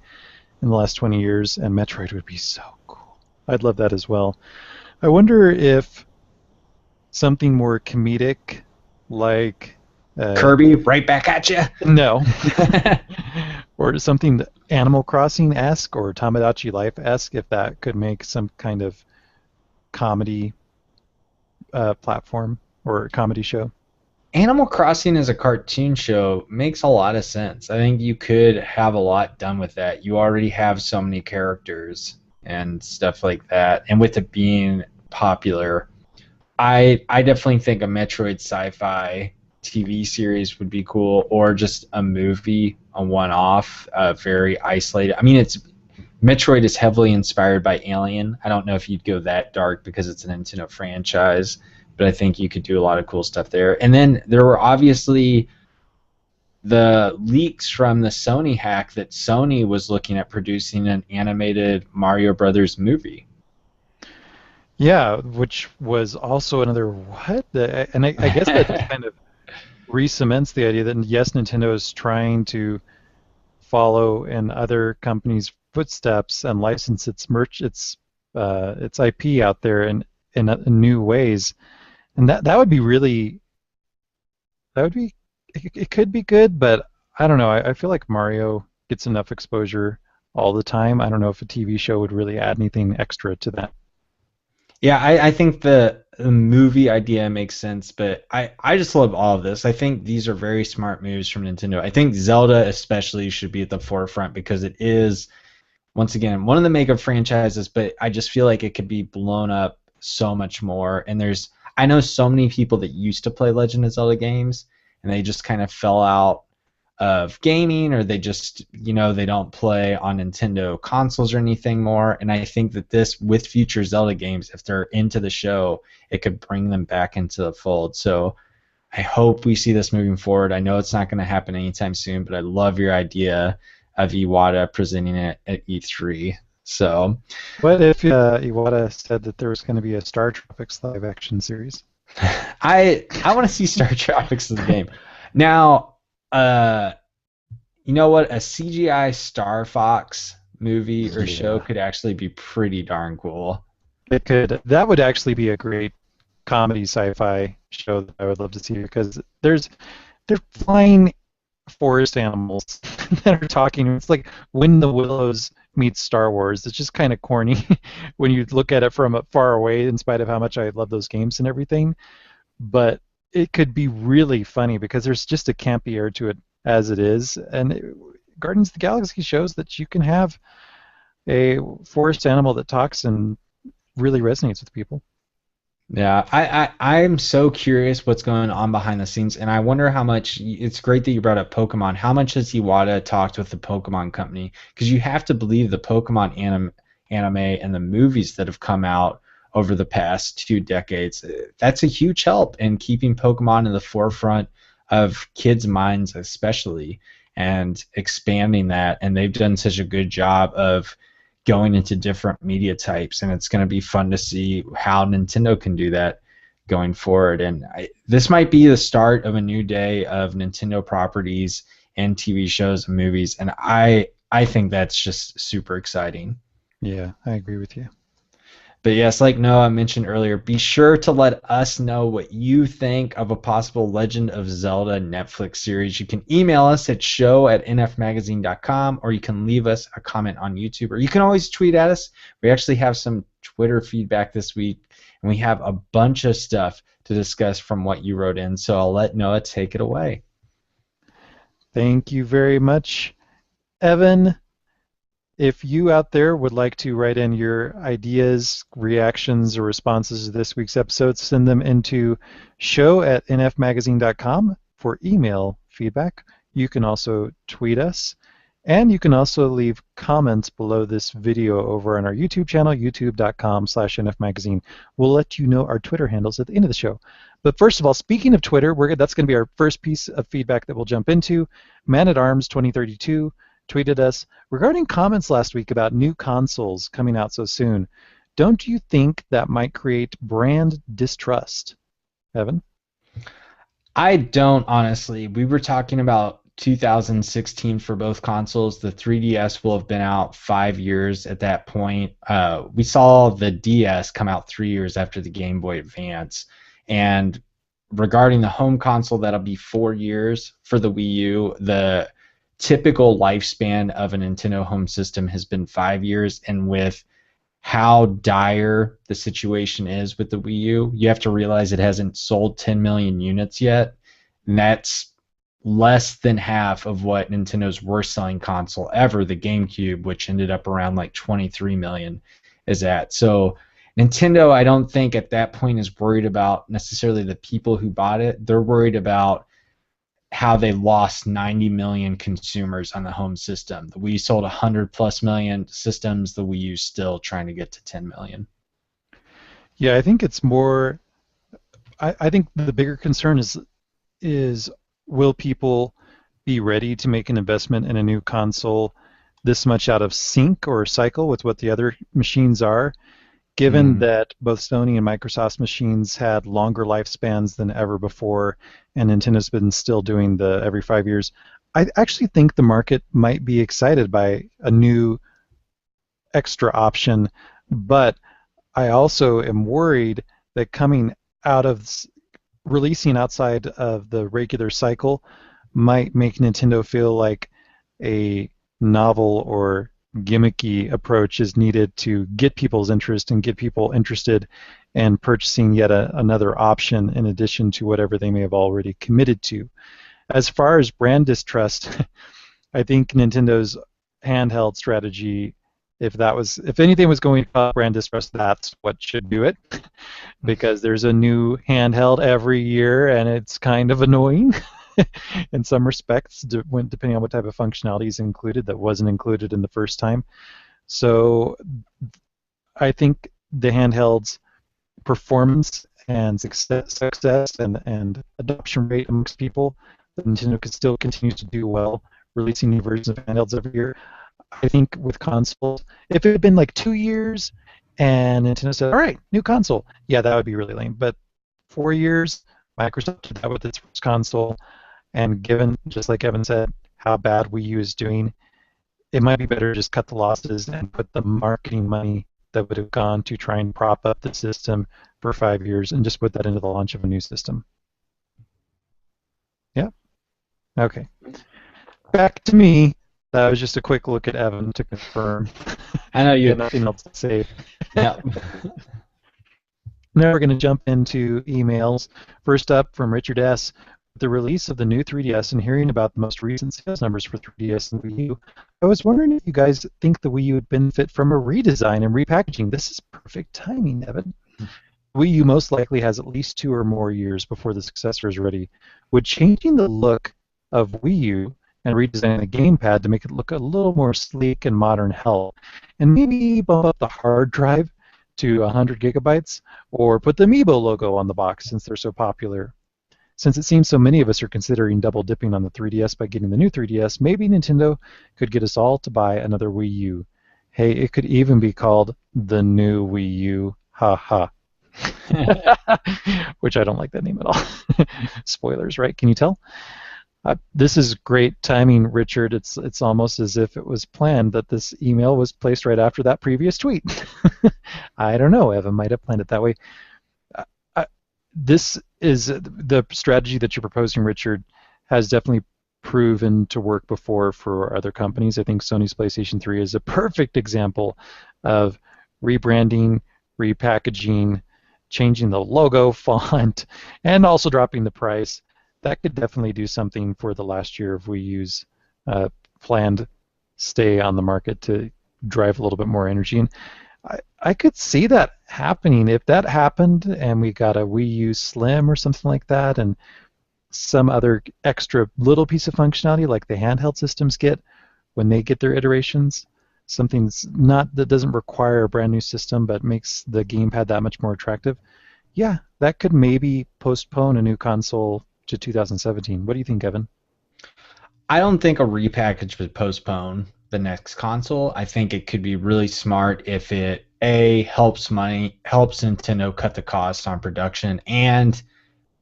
in the last 20 years. And Metroid would be so cool. I'd love that as well. I wonder if something more comedic, like Kirby, right back at you. no, or something Animal Crossing-esque or Tamagotchi Life-esque, if that could make some kind of comedy platform or comedy show. Animal Crossing as a cartoon show makes a lot of sense. I think you could have a lot done with that. You already have so many characters and stuff like that, and with it being popular, I definitely think a Metroid sci-fi TV series would be cool, or just a movie, a one-off, very isolated. I mean, it's Metroid is heavily inspired by Alien. I don't know if you'd go that dark because it's a Nintendo franchise, but I think you could do a lot of cool stuff there. And then there were obviously the leaks from the Sony hack that Sony was looking at producing an animated Mario Brothers movie. Yeah, which was also another what? And I guess that just kind of re-cements the idea that yes, Nintendo is trying to follow in other companies' footsteps and license its IP out there in new ways, and that would be really that would be it could be good, but I don't know. I feel like Mario gets enough exposure all the time. I don't know if a TV show would really add anything extra to that. Yeah, I think the movie idea makes sense, but I just love all of this. I think these are very smart moves from Nintendo. I think Zelda especially should be at the forefront because it is, once again, one of the mega franchises, but I just feel like it could be blown up so much more. And I know so many people that used to play Legend of Zelda games, and they just kind of fell out of gaming, or they just, they don't play on Nintendo consoles or anything more. And I think that this, with future Zelda games, if they're into the show, it could bring them back into the fold. So I hope we see this moving forward. I know it's not going to happen anytime soon, but I love your idea of Iwata presenting it at E3. So What if Iwata said that there was going to be a Star Tropics live action series? I want to see Star Tropics in the game. Now, you know what? A CGI Star Fox movie or show Yeah. could actually be pretty darn cool. It could. That would actually be a great comedy sci-fi show that I would love to see because they're flying forest animals that are talking. It's like When the Willows meets Star Wars. It's just kind of corny when you look at it from far away, in spite of how much I love those games and everything. But it could be really funny because there's just a campy air to it as it is, and Guardians of the Galaxy shows that you can have a forest animal that talks and really resonates with people. Yeah, I'm so curious what's going on behind the scenes, and I wonder how much. It's great that you brought up Pokemon. How much has Iwata talked with the Pokemon company? Because you have to believe the Pokemon anime and the movies that have come out over the past 2 decades. That's a huge help in keeping Pokemon in the forefront of kids' minds, especially, and expanding that. And they've done such a good job of going into different media types, and it's going to be fun to see how Nintendo can do that going forward. And this might be the start of a new day of Nintendo properties and TV shows and movies, and I think that's just super exciting. Yeah, I agree with you. But yes, like Noah mentioned earlier, be sure to let us know what you think of a possible Legend of Zelda Netflix series. You can email us at show@nfmagazine.com, or you can leave us a comment on YouTube, or you can always tweet at us. We actually have some Twitter feedback this week, and we have a bunch of stuff to discuss from what you wrote in. So I'll let Noah take it away. Thank you very much, Evan. If you out there would like to write in your ideas, reactions, or responses to this week's episode, send them into show@nfmagazine.com for email feedback. You can also tweet us, and you can also leave comments below this video over on our YouTube channel, youtube.com/nfmagazine. We'll let you know our Twitter handles at the end of the show. But first of all, speaking of Twitter, that's going to be our first piece of feedback that we'll jump into. Man-at-Arms2032 tweeted us regarding comments last week about new consoles coming out so soon. Don't you think that might create brand distrust? Evan? I don't, honestly. We were talking about 2016 for both consoles. The 3DS will have been out 5 years at that point. We saw the DS come out 3 years after the Game Boy Advance. And regarding the home console, that'll be 4 years for the Wii U. The typical lifespan of a Nintendo home system has been 5 years, and with how dire the situation is with the Wii U, you have to realize it hasn't sold 10 million units yet, and that's less than half of what Nintendo's worst selling console ever, the GameCube, which ended up around like 23 million, is at. So Nintendo, I don't think at that point is worried about necessarily the people who bought it. They're worried about how they lost 90 million consumers on the home system. The Wii sold 100 plus million systems. The Wii U still trying to get to 10 million. Yeah, I think it's more. I think the bigger concern is will people be ready to make an investment in a new console this much out of sync or cycle with what the other machines are? Given that both Sony and Microsoft's machines had longer lifespans than ever before, and Nintendo's been still doing the every 5 years, I actually think the market might be excited by a new extra option, but I also am worried that coming out of releasing outside of the regular cycle might make Nintendo feel like a novel or gimmicky approach is needed to get people's interest and get people interested in purchasing yet another option in addition to whatever they may have already committed to. As far as brand distrust, I think Nintendo's handheld strategy, if anything was going to cause brand distrust, that's what should do it, because there's a new handheld every year and it's kind of annoying. In some respects, depending on what type of functionality is included that wasn't included in the first time. So I think the handheld's performance and success and adoption rate amongst people, that Nintendo could still continue to do well, releasing new versions of handhelds every year. I think with consoles, if it had been like 2 years and Nintendo said, all right, new console, yeah, that would be really lame. But 4 years, Microsoft did that with its first console. And given, just like Evan said, how bad Wii U is doing, it might be better to just cut the losses and put the marketing money that would have gone to try and prop up the system for 5 years and just put that into the launch of a new system. Yeah? Okay. Back to me. That was just a quick look at Evan to confirm. I know you had nothing else to say. Yeah. Now we're going to jump into emails. First up from Richard S. With the release of the new 3DS and hearing about the most recent sales numbers for 3DS and Wii U, I was wondering if you guys think the Wii U would benefit from a redesign and repackaging. This is perfect timing, Evan. Wii U most likely has at least 2 or more years before the successor is ready. Would changing the look of Wii U and redesigning the gamepad to make it look a little more sleek and modern help? And maybe bump up the hard drive to 100 gigabytes, or put the Amiibo logo on the box since they're so popular. Since it seems so many of us are considering double dipping on the 3DS by getting the new 3DS, maybe Nintendo could get us all to buy another Wii U. Hey, it could even be called the new Wii U. Ha ha. Which I don't like that name at all. Spoilers, right? Can you tell? This is great timing, Richard. It's almost as if it was planned that this email was placed right after that previous tweet. I don't know. Evan might have planned it that way. This is the strategy that you're proposing, Richard, has definitely proven to work before for other companies. I think Sony's PlayStation 3 is a perfect example of rebranding, repackaging, changing the logo, font, and also dropping the price. That could definitely do something for the last year of Wii U's planned stay on the market to drive a little bit more energy. And I could see that happening. If that happened and we got a Wii U Slim or something like that, and some other extra little piece of functionality like the handheld systems get when they get their iterations, something's not that doesn't require a brand new system but makes the gamepad that much more attractive, yeah, that could maybe postpone a new console to 2017. What do you think, Evan? I don't think a repackage would postpone the next console. I think it could be really smart if it helps Nintendo cut the cost on production, and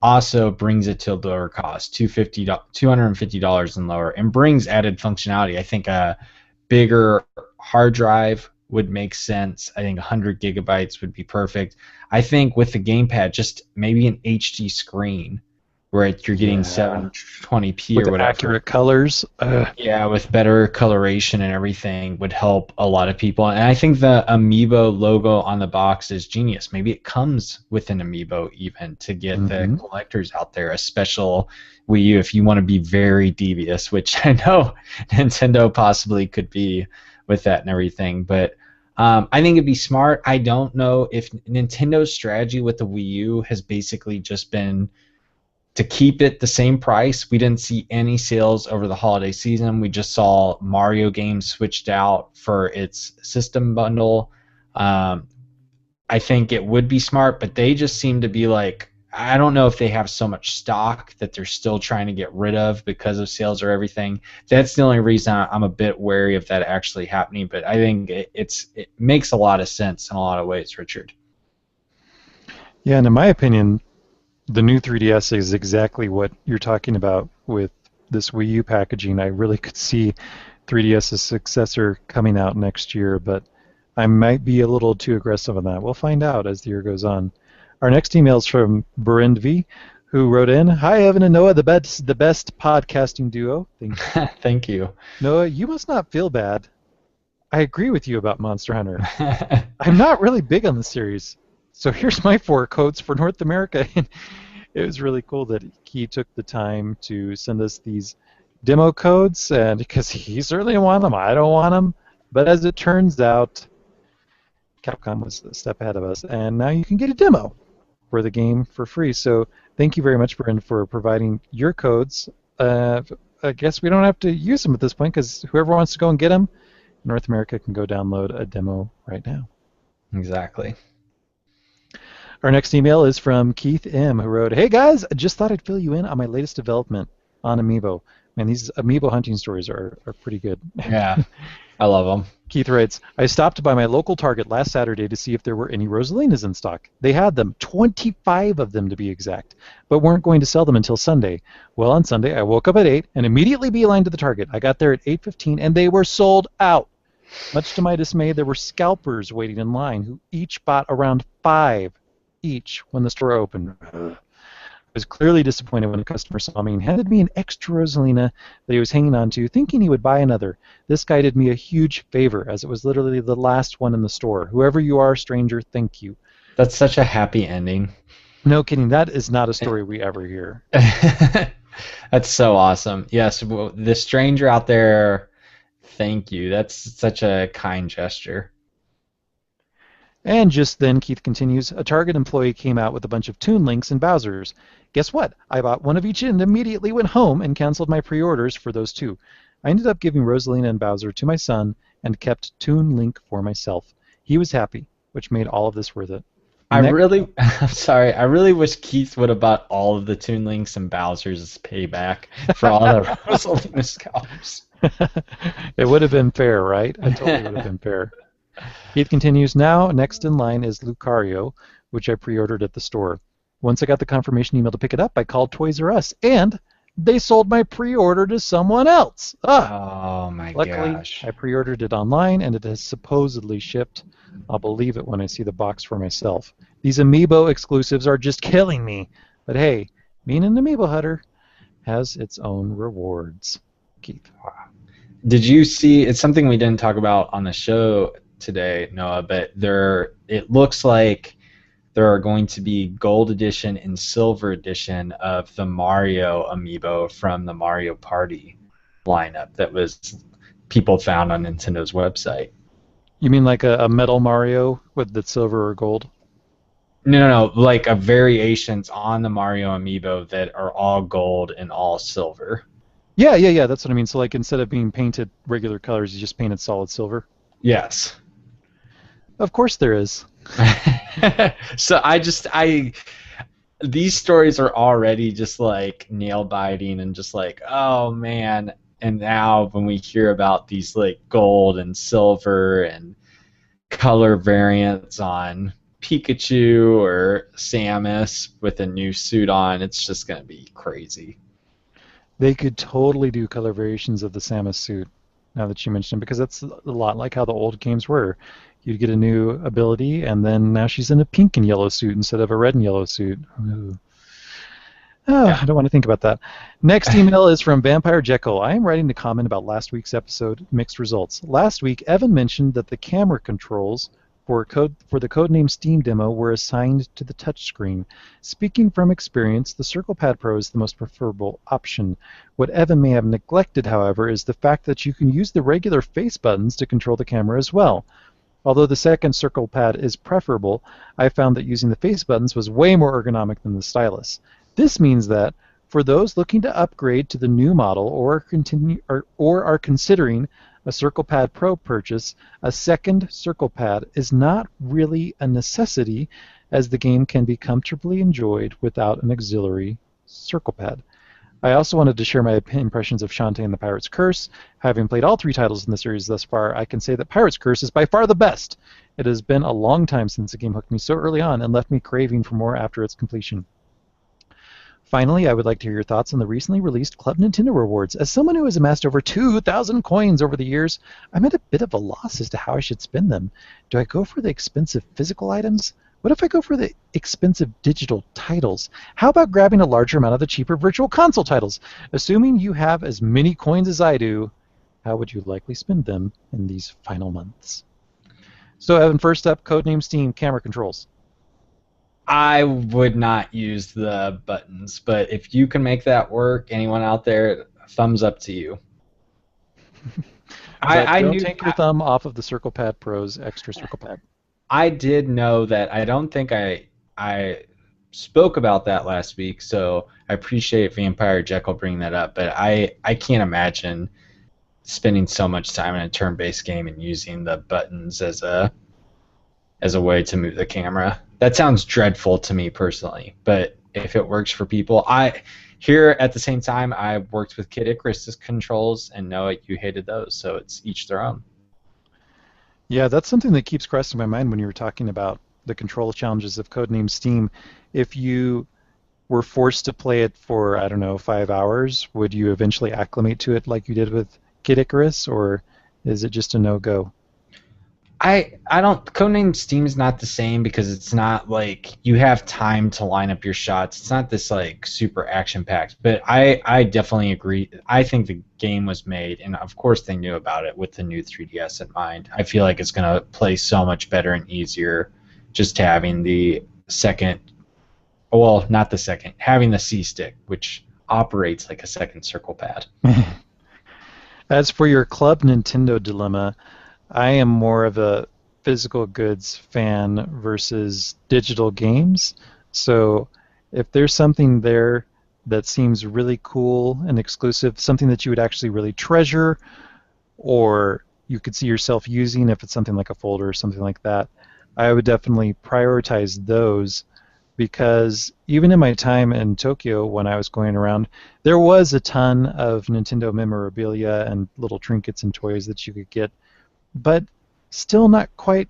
also brings it to a lower cost, $250 and lower, and brings added functionality. I think a bigger hard drive would make sense. I think 100 gigabytes would be perfect. I think with the gamepad, just maybe an HD screen where you're getting 720p with or whatever. Accurate colors. Yeah, with better coloration and everything would help a lot of people. And I think the Amiibo logo on the box is genius. Maybe it comes with an Amiibo even to get the collectors out there, a special Wii U if you want to be very devious, which I know Nintendo possibly could be with that and everything. But I think it'd be smart. I don't know if Nintendo's strategy with the Wii U has basically just been to keep it the same price. We didn't see any sales over the holiday season. We just saw Mario games switched out for its system bundle. I think it would be smart, but they just seem to be like, I don't know if they have so much stock that they're still trying to get rid of because of sales or everything. That's the only reason I'm a bit wary of that actually happening, but I think it makes a lot of sense in a lot of ways, Richard. Yeah, and in my opinion, the new 3DS is exactly what you're talking about with this Wii U packaging. I really could see 3DS's successor coming out next year, but I might be a little too aggressive on that. We'll find out as the year goes on. Our next email is from Burind V, who wrote in, "Hi, Evan and Noah, the best podcasting duo." Thank you. Thank you. Noah, you must not feel bad. I agree with you about Monster Hunter. I'm not really big on the series. So here's my 4 codes for North America. It was really cool that he took the time to send us these demo codes, and because he certainly didn't want them, I don't want them. But as it turns out, Capcom was a step ahead of us, and now you can get a demo for the game for free. So thank you very much, Bryn, for providing your codes. I guess we don't have to use them at this point because whoever wants to go and get them, North America can go download a demo right now. Exactly. Our next email is from Keith M, who wrote, "Hey guys, I just thought I'd fill you in on my latest development on Amiibo." Man, these Amiibo hunting stories are pretty good. Yeah, I love them. Keith writes, "I stopped by my local Target last Saturday to see if there were any Rosalinas in stock. They had them, 25 of them to be exact, but weren't going to sell them until Sunday. Well, on Sunday, I woke up at 8 and immediately beelined to the Target. I got there at 8:15 and they were sold out. Much to my dismay, there were scalpers waiting in line who each bought around 5 each when the store opened. I was clearly disappointed when a customer saw me and handed me an extra Rosalina that he was hanging on to, thinking he would buy another. This guy did me a huge favor, as it was literally the last one in the store. Whoever you are, stranger, thank you. That's such a happy ending. No kidding. That is not a story we ever hear. That's so awesome. Yes, well, the stranger out there, thank you. That's such a kind gesture. And just then, Keith continues, a Target employee came out with a bunch of Toon Links and Bowsers. Guess what? I bought one of each and immediately went home and canceled my pre-orders for those two. I ended up giving Rosalina and Bowser to my son and kept Toon Link for myself. He was happy, which made all of this worth it. I Next, really, I'm sorry. I really wish Keith would have bought all of the Toon Links and Bowser's payback for all the Rosalina scalps. it would have been fair, right? I totally would have been fair. Keith continues, now next in line is Lucario, which I pre-ordered at the store. Once I got the confirmation email to pick it up, I called Toys R Us, and they sold my pre-order to someone else. Oh my Luckily, gosh. I pre-ordered it online, and it has supposedly shipped. I'll believe it when I see the box for myself. These Amiibo exclusives are just killing me. But hey, being an Amiibo hunter has its own rewards. Keith. Did you see? It's something we didn't talk about on the show today, Noah, but it looks like there are going to be gold edition and silver edition of the Mario amiibo from the Mario Party lineup that was people found on Nintendo's website. You mean like a metal Mario with the silver or gold? No, like a variations on the Mario amiibo that are all gold and all silver. Yeah. That's what I mean. So like instead of being painted regular colors, you just painted solid silver. Yes. Of course there is. So these stories are already just like nail biting and just like, oh man. And now when we hear about these like gold and silver and color variants on Pikachu or Samus with a new suit on, it's just gonna be crazy. They could totally do color variations of the Samus suit, now that you mention it, because that's a lot like how the old games were. You'd get a new ability, and then now she's in a pink and yellow suit instead of a red and yellow suit. Ooh. Oh, Yeah. I don't want to think about that. Next email is from Vampire Jekyll. I am writing to comment about last week's episode, Mixed Results. Last week, Evan mentioned that the camera controls for the Codename Steam demo were assigned to the touchscreen. Speaking from experience, the Circle Pad Pro is the most preferable option. What Evan may have neglected, however, is the fact that you can use the regular face buttons to control the camera as well. Although the second Circle Pad is preferable, I found that using the face buttons was way more ergonomic than the stylus. This means that for those looking to upgrade to the new model or are considering a Circle Pad Pro purchase, a second Circle Pad is not really a necessity, as the game can be comfortably enjoyed without an auxiliary Circle Pad. I also wanted to share my impressions of Shantae and the Pirate's Curse. Having played all three titles in the series thus far, I can say that Pirate's Curse is by far the best. It has been a long time since the game hooked me so early on and left me craving for more after its completion. Finally, I would like to hear your thoughts on the recently released Club Nintendo rewards. As someone who has amassed over 2,000 coins over the years, I'm at a bit of a loss as to how I should spend them. Do I go for the expensive physical items? What if I go for the expensive digital titles? How about grabbing a larger amount of the cheaper virtual console titles? Assuming you have as many coins as I do, how would you likely spend them in these final months? So, Evan, first up, Codename Steam camera controls. I would not use the buttons, but if you can make that work, anyone out there, thumbs up to you. But I don't knew take your thumb off of the Circle Pad Pro's extra Circle Pad. I did know that. I don't think I spoke about that last week, so I appreciate Vampire Jekyll bringing that up. But I can't imagine spending so much time in a turn-based game and using the buttons as a way to move the camera. That sounds dreadful to me personally, but if it works for people, here at the same time I worked with Kid Icarus's controls and know you hated those, so it's each their own. Yeah, that's something that keeps crossing my mind when you were talking about the control challenges of Codename Steam. If you were forced to play it for, I don't know, 5 hours, would you eventually acclimate to it like you did with Kid Icarus, or is it just a no-go? I don't Codename Steam's not the same because it's not like you have time to line up your shots. It's not this like super action packed. But I definitely agree. I think the game was made, and of course they knew about it with the new 3DS in mind. I feel like it's gonna play so much better and easier just having the second, well, not the second, having the C stick, which operates like a second circle pad. As for your Club Nintendo dilemma, I am more of a physical goods fan versus digital games. So if there's something there that seems really cool and exclusive, something that you would actually really treasure, or you could see yourself using if it's something like a folder or something like that, I would definitely prioritize those, because even in my time in Tokyo when I was going around, there was a ton of Nintendo memorabilia and little trinkets and toys that you could get, but still not quite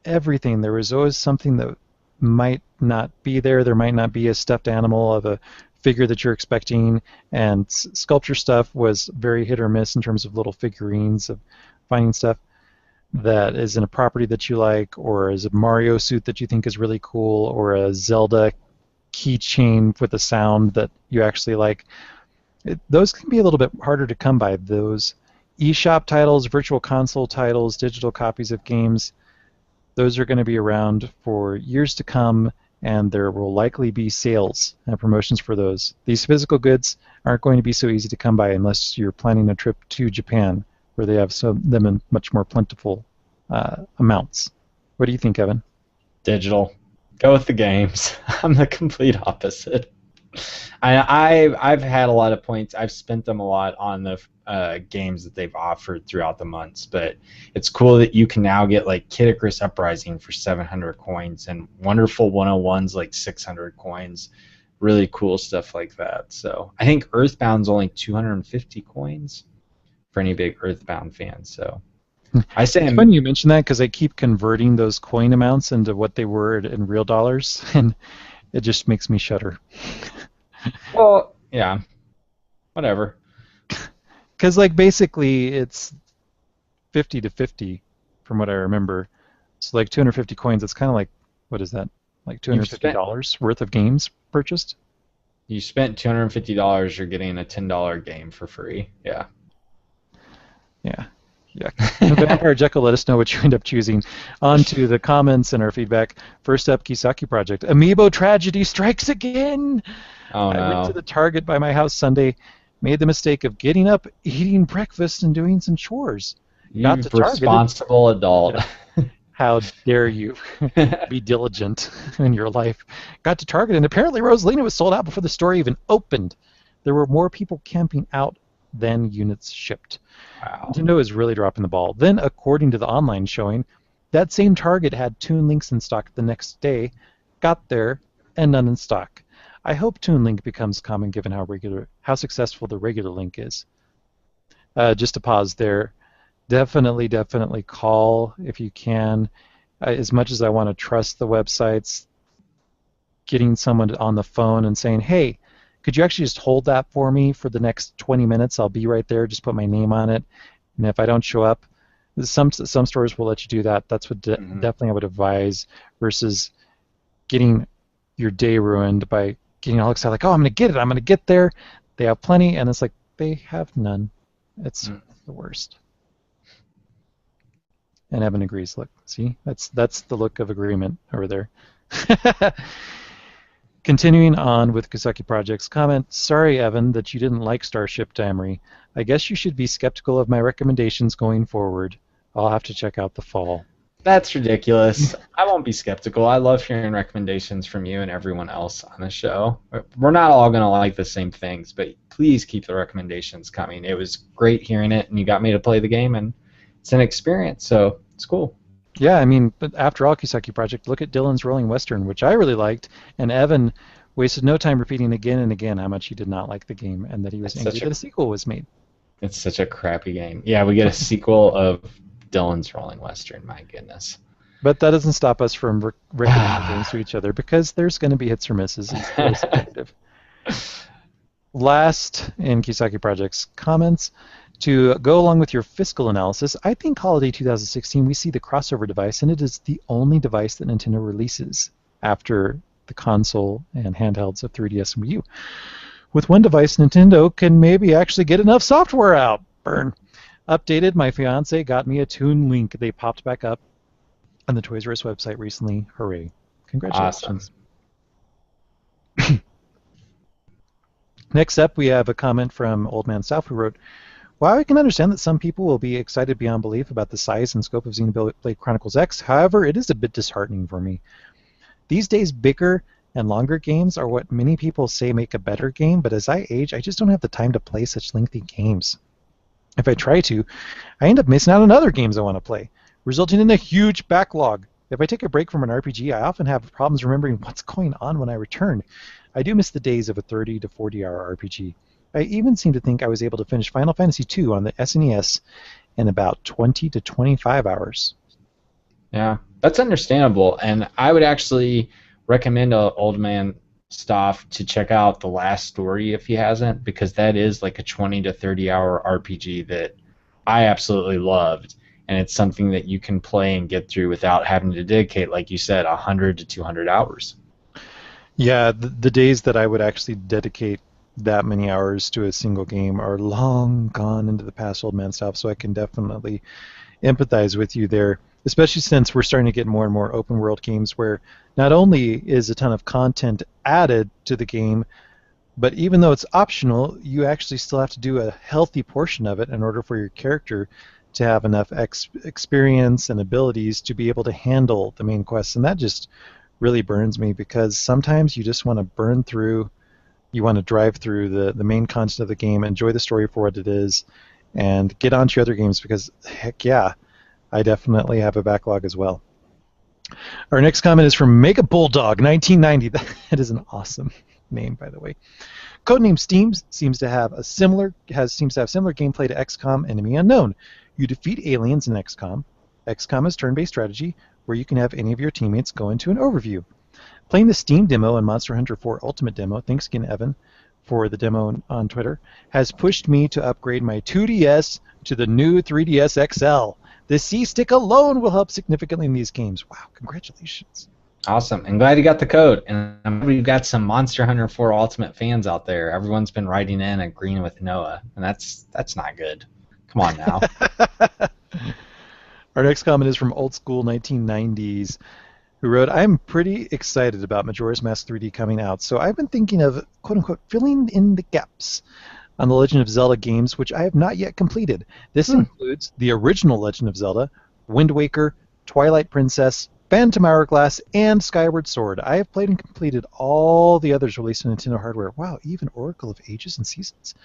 everything. There was always something that might not be there. There might not be a stuffed animal of a figure that you're expecting, and sculpture stuff was very hit or miss in terms of little figurines, of finding stuff that is in a property that you like, or is a Mario suit that you think is really cool, or a Zelda keychain with a sound that you actually like. Those can be a little bit harder to come by. Those eShop titles, virtual console titles, digital copies of games, those are going to be around for years to come, and there will likely be sales and promotions for those. These physical goods aren't going to be so easy to come by unless you're planning a trip to Japan, where they have them in much more plentiful amounts. What do you think, Evan? Digital. Go with the games. I'm the complete opposite. I've had a lot of points. I've spent them a lot on the games that they've offered throughout the months, but it's cool that you can now get like Kid Icarus Uprising for 700 coins and Wonderful 101's like 600 coins. Really cool stuff like that. So I think Earthbound's only 250 coins for any big Earthbound fans. So I say it's funny you mention that, because I keep converting those coin amounts into what they were in real dollars, and it just makes me shudder. Well, yeah, whatever. Because like basically it's 50 to 50 from what I remember. So like 250 coins, it's kind of like, what is that? Like $250 worth of games purchased? You spent $250, you're getting a $10 game for free. Yeah. Yeah. Yeah. Vampire Jekyll, let us know what you end up choosing. On to the comments and our feedback. First up, Kisaki Project. Amiibo tragedy strikes again! Oh, no. I went to the Target by my house Sunday, made the mistake of getting up, eating breakfast, and doing some chores. You responsible adult. How dare you be diligent in your life. Got to Target, and apparently Rosalina was sold out before the store even opened. There were more people camping out than units shipped. Wow. Nintendo is really dropping the ball. Then, according to the online showing, that same Target had Toon Links in stock the next day, got there, and none in stock. I hope Toon Link becomes common given how successful the regular Link is. Just to pause there, definitely call if you can. As much as I want to trust the websites, getting someone on the phone and saying, hey, could you actually just hold that for me for the next 20 minutes? I'll be right there. Just put my name on it. And if I don't show up, some stores will let you do that. That's what definitely I would advise, versus getting your day ruined by getting all excited, like, oh, I'm going to get it. I'm going to get there. They have plenty, and it's like, they have none. It's the worst. And Evan agrees. Look, see? That's the look of agreement over there. Continuing on with Kisaki Project's comment, sorry, Evan, that you didn't like Starship Diary. I guess you should be skeptical of my recommendations going forward. I'll have to check out the fall. That's ridiculous. I won't be skeptical. I love hearing recommendations from you and everyone else on the show. We're not all going to like the same things, but please keep the recommendations coming. It was great hearing it, and you got me to play the game, and it's an experience, so it's cool. Yeah, I mean, but after all, Kisaki Project, look at Dylan's Rolling Western, which I really liked, and Evan wasted no time repeating again and again how much he did not like the game, and that he was angry that a sequel was made. It's such a crappy game. Yeah, we get a sequel of Dylan's Rolling Western, my goodness. But that doesn't stop us from recommending games to each other, because there's going to be hits or misses. It's very subjective. Last in Kisaki Project's comments, to go along with your fiscal analysis, I think holiday 2016 we see the crossover device, and it is the only device that Nintendo releases after the console and handhelds of 3DS and Wii U. With one device, Nintendo can maybe actually get enough software out. Burn. Updated, my fiance got me a Toon Link. They popped back up. on the Toys R Us website recently. Hooray. Awesome. Congratulations. Next up, we have a comment from Old Man South who wrote, "While I can understand that some people will be excited beyond belief about the size and scope of Xenoblade Chronicles X, however, it is a bit disheartening for me. These days, bigger and longer games are what many people say make a better game, but as I age, I just don't have the time to play such lengthy games. If I try to, I end up missing out on other games I want to play, resulting in a huge backlog. If I take a break from an RPG, I often have problems remembering what's going on when I return. I do miss the days of a 30 to 40-hour RPG. I even seem to think I was able to finish Final Fantasy II on the SNES in about 20 to 25 hours." Yeah, that's understandable, and I would actually recommend Old Man Stoff to check out The Last Story if he hasn't, because that is like a 20 to 30 hour RPG that I absolutely loved, and it's something that you can play and get through without having to dedicate, like you said, 100 to 200 hours. Yeah, the days that I would actually dedicate that many hours to a single game are long gone into the past, Old Man Stuff, so I can definitely empathize with you there, especially since we're starting to get more and more open world games where not only is a ton of content added to the game, but even though it's optional, you actually still have to do a healthy portion of it in order for your character to have enough experience and abilities to be able to handle the main quests. And that just really burns me because sometimes you just want to burn through, you want to drive through the main content of the game, enjoy the story for what it is, and get on to your other games because, heck yeah, I definitely have a backlog as well. Our next comment is from Mega Bulldog 1990. That is an awesome name, by the way. Codename Steam seems to have similar gameplay to XCOM Enemy Unknown. You defeat aliens in XCOM. XCOM is turn-based strategy where you can have any of your teammates go into an overview. Playing the Steam demo and Monster Hunter 4 Ultimate demo, thanks again, Evan, for the demo on Twitter, has pushed me to upgrade my 2DS to the new 3DS XL. The C-Stick alone will help significantly in these games. Wow, congratulations. Awesome. I'm glad you got the code. And I'm glad we've got some Monster Hunter 4 Ultimate fans out there. Everyone's been writing in agreeing with Noah, and that's not good. Come on now. Our next comment is from Old School 1990s, who wrote, "I'm pretty excited about Majora's Mask 3D coming out, so I've been thinking of, quote-unquote, filling in the gaps on the Legend of Zelda games, which I have not yet completed. This includes the original Legend of Zelda, Wind Waker, Twilight Princess, Phantom Hourglass, and Skyward Sword. I have played and completed all the others released on Nintendo hardware. Wow, even Oracle of Ages and Seasons.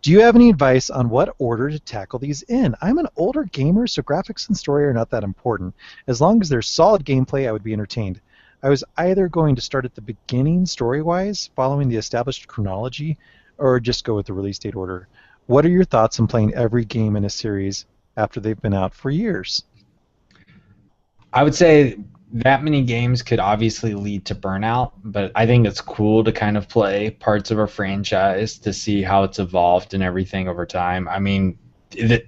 Do you have any advice on what order to tackle these in? I'm an older gamer, so graphics and story are not that important. As long as there's solid gameplay, I would be entertained. I was either going to start at the beginning story-wise, following the established chronology, or just go with the release date order. What are your thoughts on playing every game in a series after they've been out for years?" I would say that many games could obviously lead to burnout, but I think it's cool to kind of play parts of a franchise to see how it's evolved and everything over time. I mean,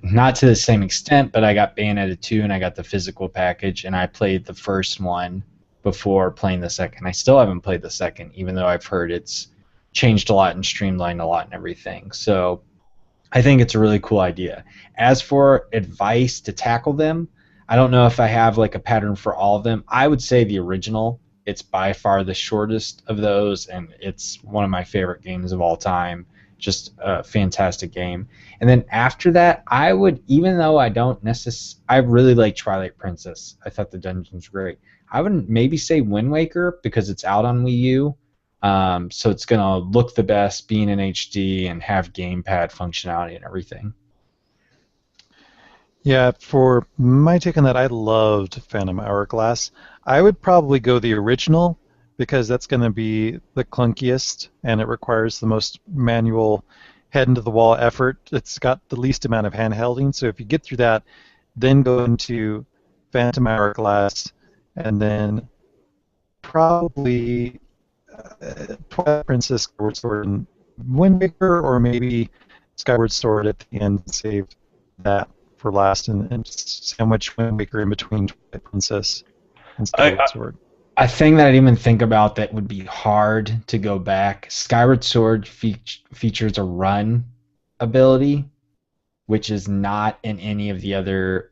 not to the same extent, but I got Bayonetta 2 and I got the physical package, and I played the first one before playing the second. I still haven't played the second, even though I've heard it's changed a lot and streamlined a lot and everything. So I think it's a really cool idea. As for advice to tackle them, I don't know if I have like a pattern for all of them. I would say the original. It's by far the shortest of those, and it's one of my favorite games of all time. Just a fantastic game. And then after that, I would, even though I don't necessarily, I really like Twilight Princess. I thought the dungeons were great. I would maybe say Wind Waker because it's out on Wii U. So it's going to look the best being in HD and have gamepad functionality and everything. Yeah, for my take on that, I loved Phantom Hourglass. I would probably go the original because that's going to be the clunkiest and it requires the most manual head into the wall effort. It's got the least amount of handholding. So if you get through that, then go into Phantom Hourglass and then probably Twilight Princess, Skyward Sword, and Wind Waker, or maybe Skyward Sword at the end and save that for last and sandwich Wind Waker in between Twilight Princess and Skyward Sword. A thing that I didn't even think about that would be hard to go back, Skyward Sword features a run ability, which is not in any of the other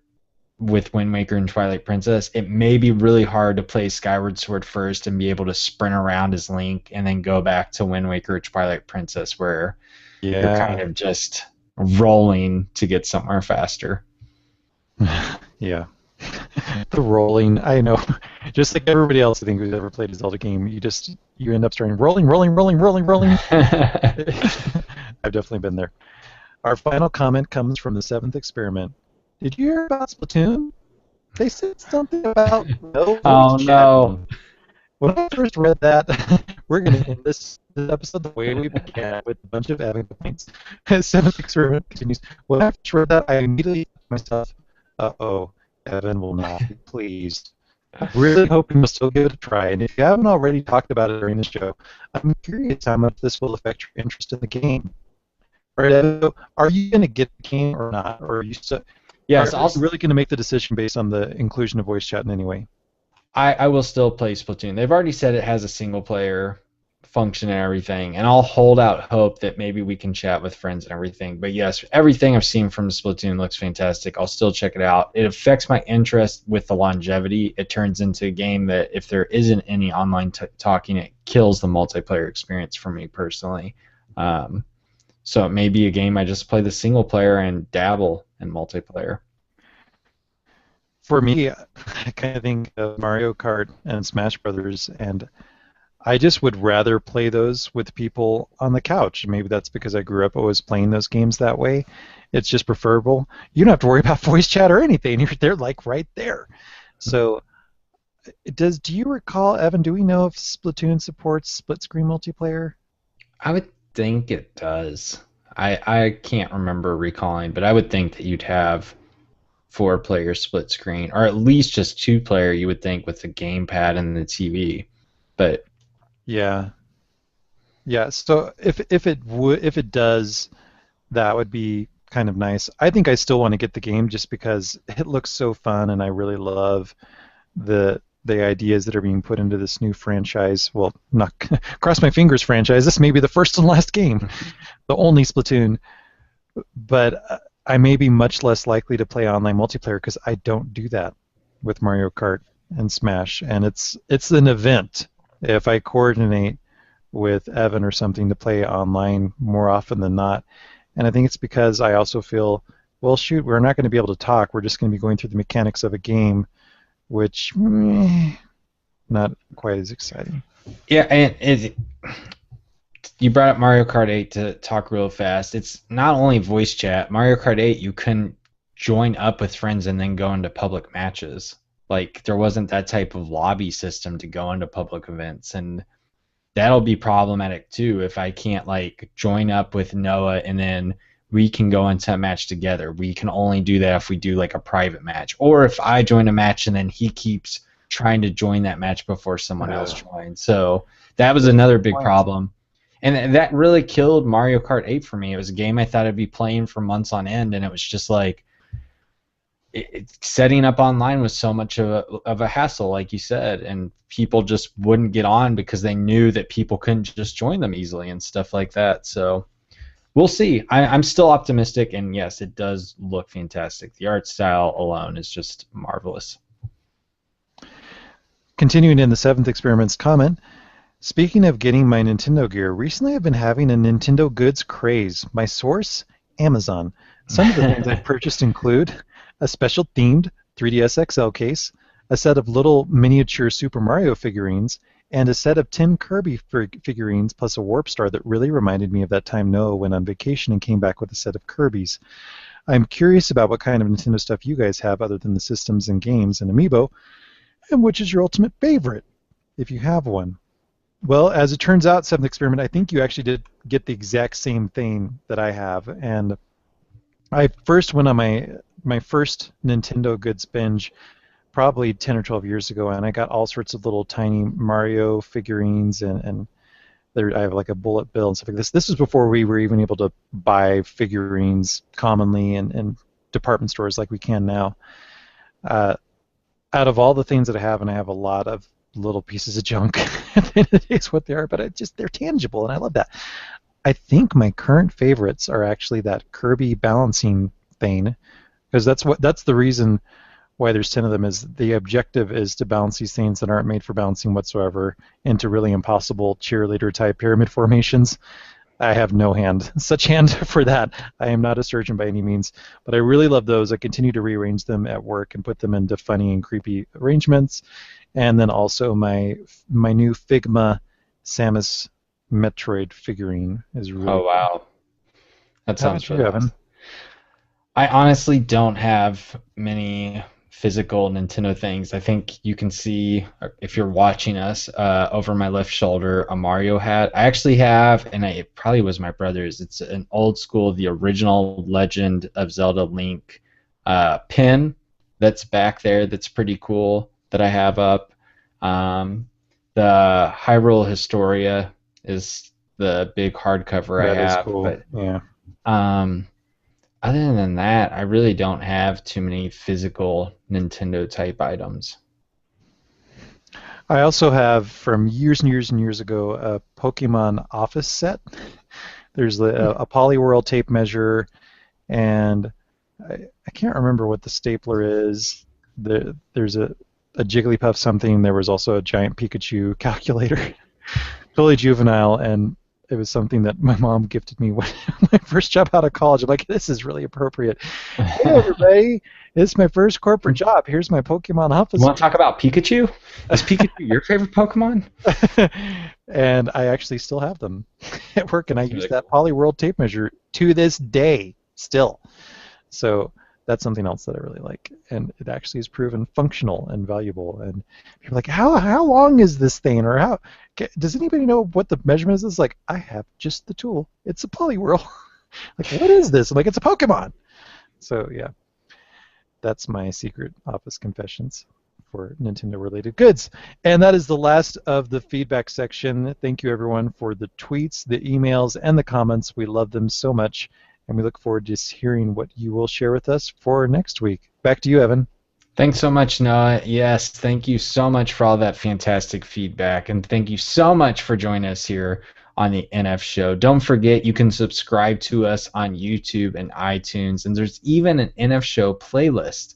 with Wind Waker and Twilight Princess, it may be really hard to play Skyward Sword first and be able to sprint around as Link and then go back to Wind Waker or Twilight Princess where you're kind Yeah. of just rolling to get somewhere faster. Yeah. The rolling, I know. Just like everybody else, I think, who's ever played a Zelda game, you end up starting rolling, rolling, rolling, rolling, rolling. I've definitely been there. Our final comment comes from the seventh experiment. Did you hear about Splatoon? They said something about no voice Oh no. chatting. When I first read that, we're going to end this episode the way we began, with a bunch of Evan complaints. Seventh experiment continues. When I first read that, I immediately thought to myself, uh-oh, Evan will not be pleased. I'm really hoping you'll still give it a try, and if you haven't already talked about it during the show, I'm curious how much this will affect your interest in the game. All right, Evan, so are you going to get the game or not? Or Yes, are you really going to make the decision based on the inclusion of voice chat in any way? I will still play Splatoon. They've already said it has a single player function and everything, and I'll hold out hope that maybe we can chat with friends and everything. But yes, everything I've seen from Splatoon looks fantastic. I'll still check it out. It affects my interest with the longevity. It turns into a game that if there isn't any online talking, it kills the multiplayer experience for me personally. Um, so it may be a game I just play the single player and dabble in multiplayer. For me, I kind of think of Mario Kart and Smash Brothers, and I just would rather play those with people on the couch. Maybe that's because I grew up always playing those games that way. It's just preferable. You don't have to worry about voice chat or anything. They're like right there. So, do you recall, Evan? Do we know if Splatoon supports split screen multiplayer? I would think it does. I can't remember recalling, but I would think that you'd have four-player split screen, or at least just two-player. You would think with the gamepad and the TV, but Yeah, yeah. So if it does, that would be kind of nice. I think I still want to get the game just because it looks so fun, and I really love the ideas that are being put into this new franchise. Well, not cross my fingers franchise. This may be the first and last game, the only Splatoon. But I may be much less likely to play online multiplayer because I don't do that with Mario Kart and Smash, and it's an event. If I coordinate with Evan or something to play online more often than not, and I think it's because I also feel, well, shoot, we're not going to be able to talk. We're just going to be going through the mechanics of a game, which not quite as exciting. yeah, and you brought up Mario Kart 8 to talk real fast. It's not only voice chat. Mario Kart 8, you couldn't join up with friends and then go into public matches. Like there wasn't that type of lobby system to go into public events, and that'll be problematic too if I can't like join up with Noah and then we can go into a match together. We can only do that if we do like a private match, or if I join a match and then he keeps trying to join that match before someone else joins. So that was another big problem. And that really killed Mario Kart 8 for me. It was a game I thought I'd be playing for months on end, and it was just like setting up online was so much of a hassle, like you said, and people just wouldn't get on because they knew that people couldn't just join them easily and stuff like that. So we'll see. I'm still optimistic, and yes, it does look fantastic. The art style alone is just marvelous. Continuing in the seventh experiment's comment, speaking of getting my Nintendo gear, recently I've been having a Nintendo goods craze. My source? Amazon. Some of the things I've purchased include a special themed 3DS XL case, a set of little miniature Super Mario figurines, and a set of 10 Kirby figurines plus a Warp Star that really reminded me of that time Noah went on vacation and came back with a set of Kirbys. I'm curious about what kind of Nintendo stuff you guys have other than the systems and games and Amiibo, and which is your ultimate favorite, if you have one. Well, as it turns out, seventh experiment, I think you actually did get the exact same thing that I have, and I first went on my first Nintendo goods binge probably 10 or 12 years ago, and I got all sorts of little tiny Mario figurines, and I have like a bullet bill and stuff like this. This was before we were even able to buy figurines commonly in department stores like we can now. Out of all the things that I have, and I have a lot of little pieces of junk at the end of the day is what they are, but they're tangible, and I love that. I think my current favorites are actually that Kirby balancing thing, because that's the reason why there's 10 of them is the objective is to balance these things that aren't made for balancing whatsoever into really impossible cheerleader type pyramid formations. I have no hand, such hand for that. I am not a surgeon by any means, but I really love those. I continue to rearrange them at work and put them into funny and creepy arrangements. And then also my new Figma Samus Metroid figurine is really Oh cool. wow, that How about sounds you, really Evan? awesome. I honestly don't have many physical Nintendo things. I think you can see if you're watching us over my left shoulder a Mario hat. I actually have, and it probably was my brother's. It's an old school, the original Legend of Zelda Link pin that's back there. That's pretty cool that I have up. Um, the Hyrule Historia is the big hardcover I That is have, cool. but Yeah. um, other than that, I really don't have too many physical Nintendo type items. I also have from years and years and years ago a Pokemon Office set. There's a Polyworld tape measure, and I can't remember what the stapler is. There's a Jigglypuff something. There was also a giant Pikachu calculator. Totally juvenile, and it was something that my mom gifted me when my first job out of college. I'm like, this is really appropriate. Hey, everybody, it's my first corporate job. Here's my Pokemon You Office. want to talk about Pikachu? Is Pikachu your favorite Pokemon? And I actually still have them at work, and I That's use really that cool. Polyworld tape measure to this day still. So that's something else that I really like, and it actually is proven functional and valuable. And people are like, how long is this thing, or how does anybody know what the measurement is? It's like, I have just the tool. It's a Polyworld. Like, what is this? I'm like, it's a Pokemon. So yeah, that's my secret office confessions for Nintendo related goods. And that is the last of the feedback section. Thank you everyone for the tweets, the emails, and the comments. We love them so much, and we look forward to hearing what you will share with us for next week. Back to you, Evan. Thanks so much, Noah. Yes, thank you so much for all that fantastic feedback, and thank you so much for joining us here on the NF Show. Don't forget, you can subscribe to us on YouTube and iTunes, and there's even an NF Show playlist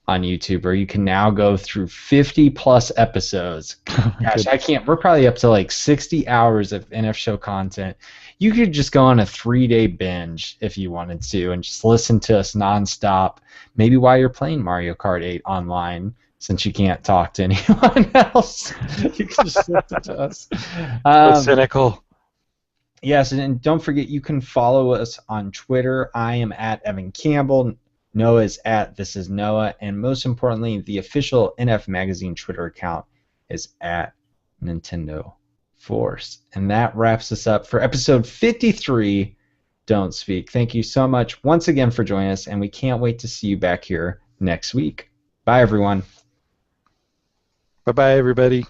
on YouTube where you can now go through 50 plus episodes. Oh my Gosh, I goodness. can't. We're probably up to like 60 hours of NF Show content. You could just go on a 3-day binge if you wanted to and just listen to us nonstop. Maybe while you're playing Mario Kart 8 online, since you can't talk to anyone else, you can just listen to us. So Um, cynical. Yes, and don't forget you can follow us on Twitter. I am at Evan Campbell. Noah is at This Is Noah, and most importantly, the official NF Magazine Twitter account is at Nintendo Force. And that wraps us up for episode 53. Don't Speak. Thank you so much once again for joining us, and we can't wait to see you back here next week. Bye, everyone. Bye bye, everybody.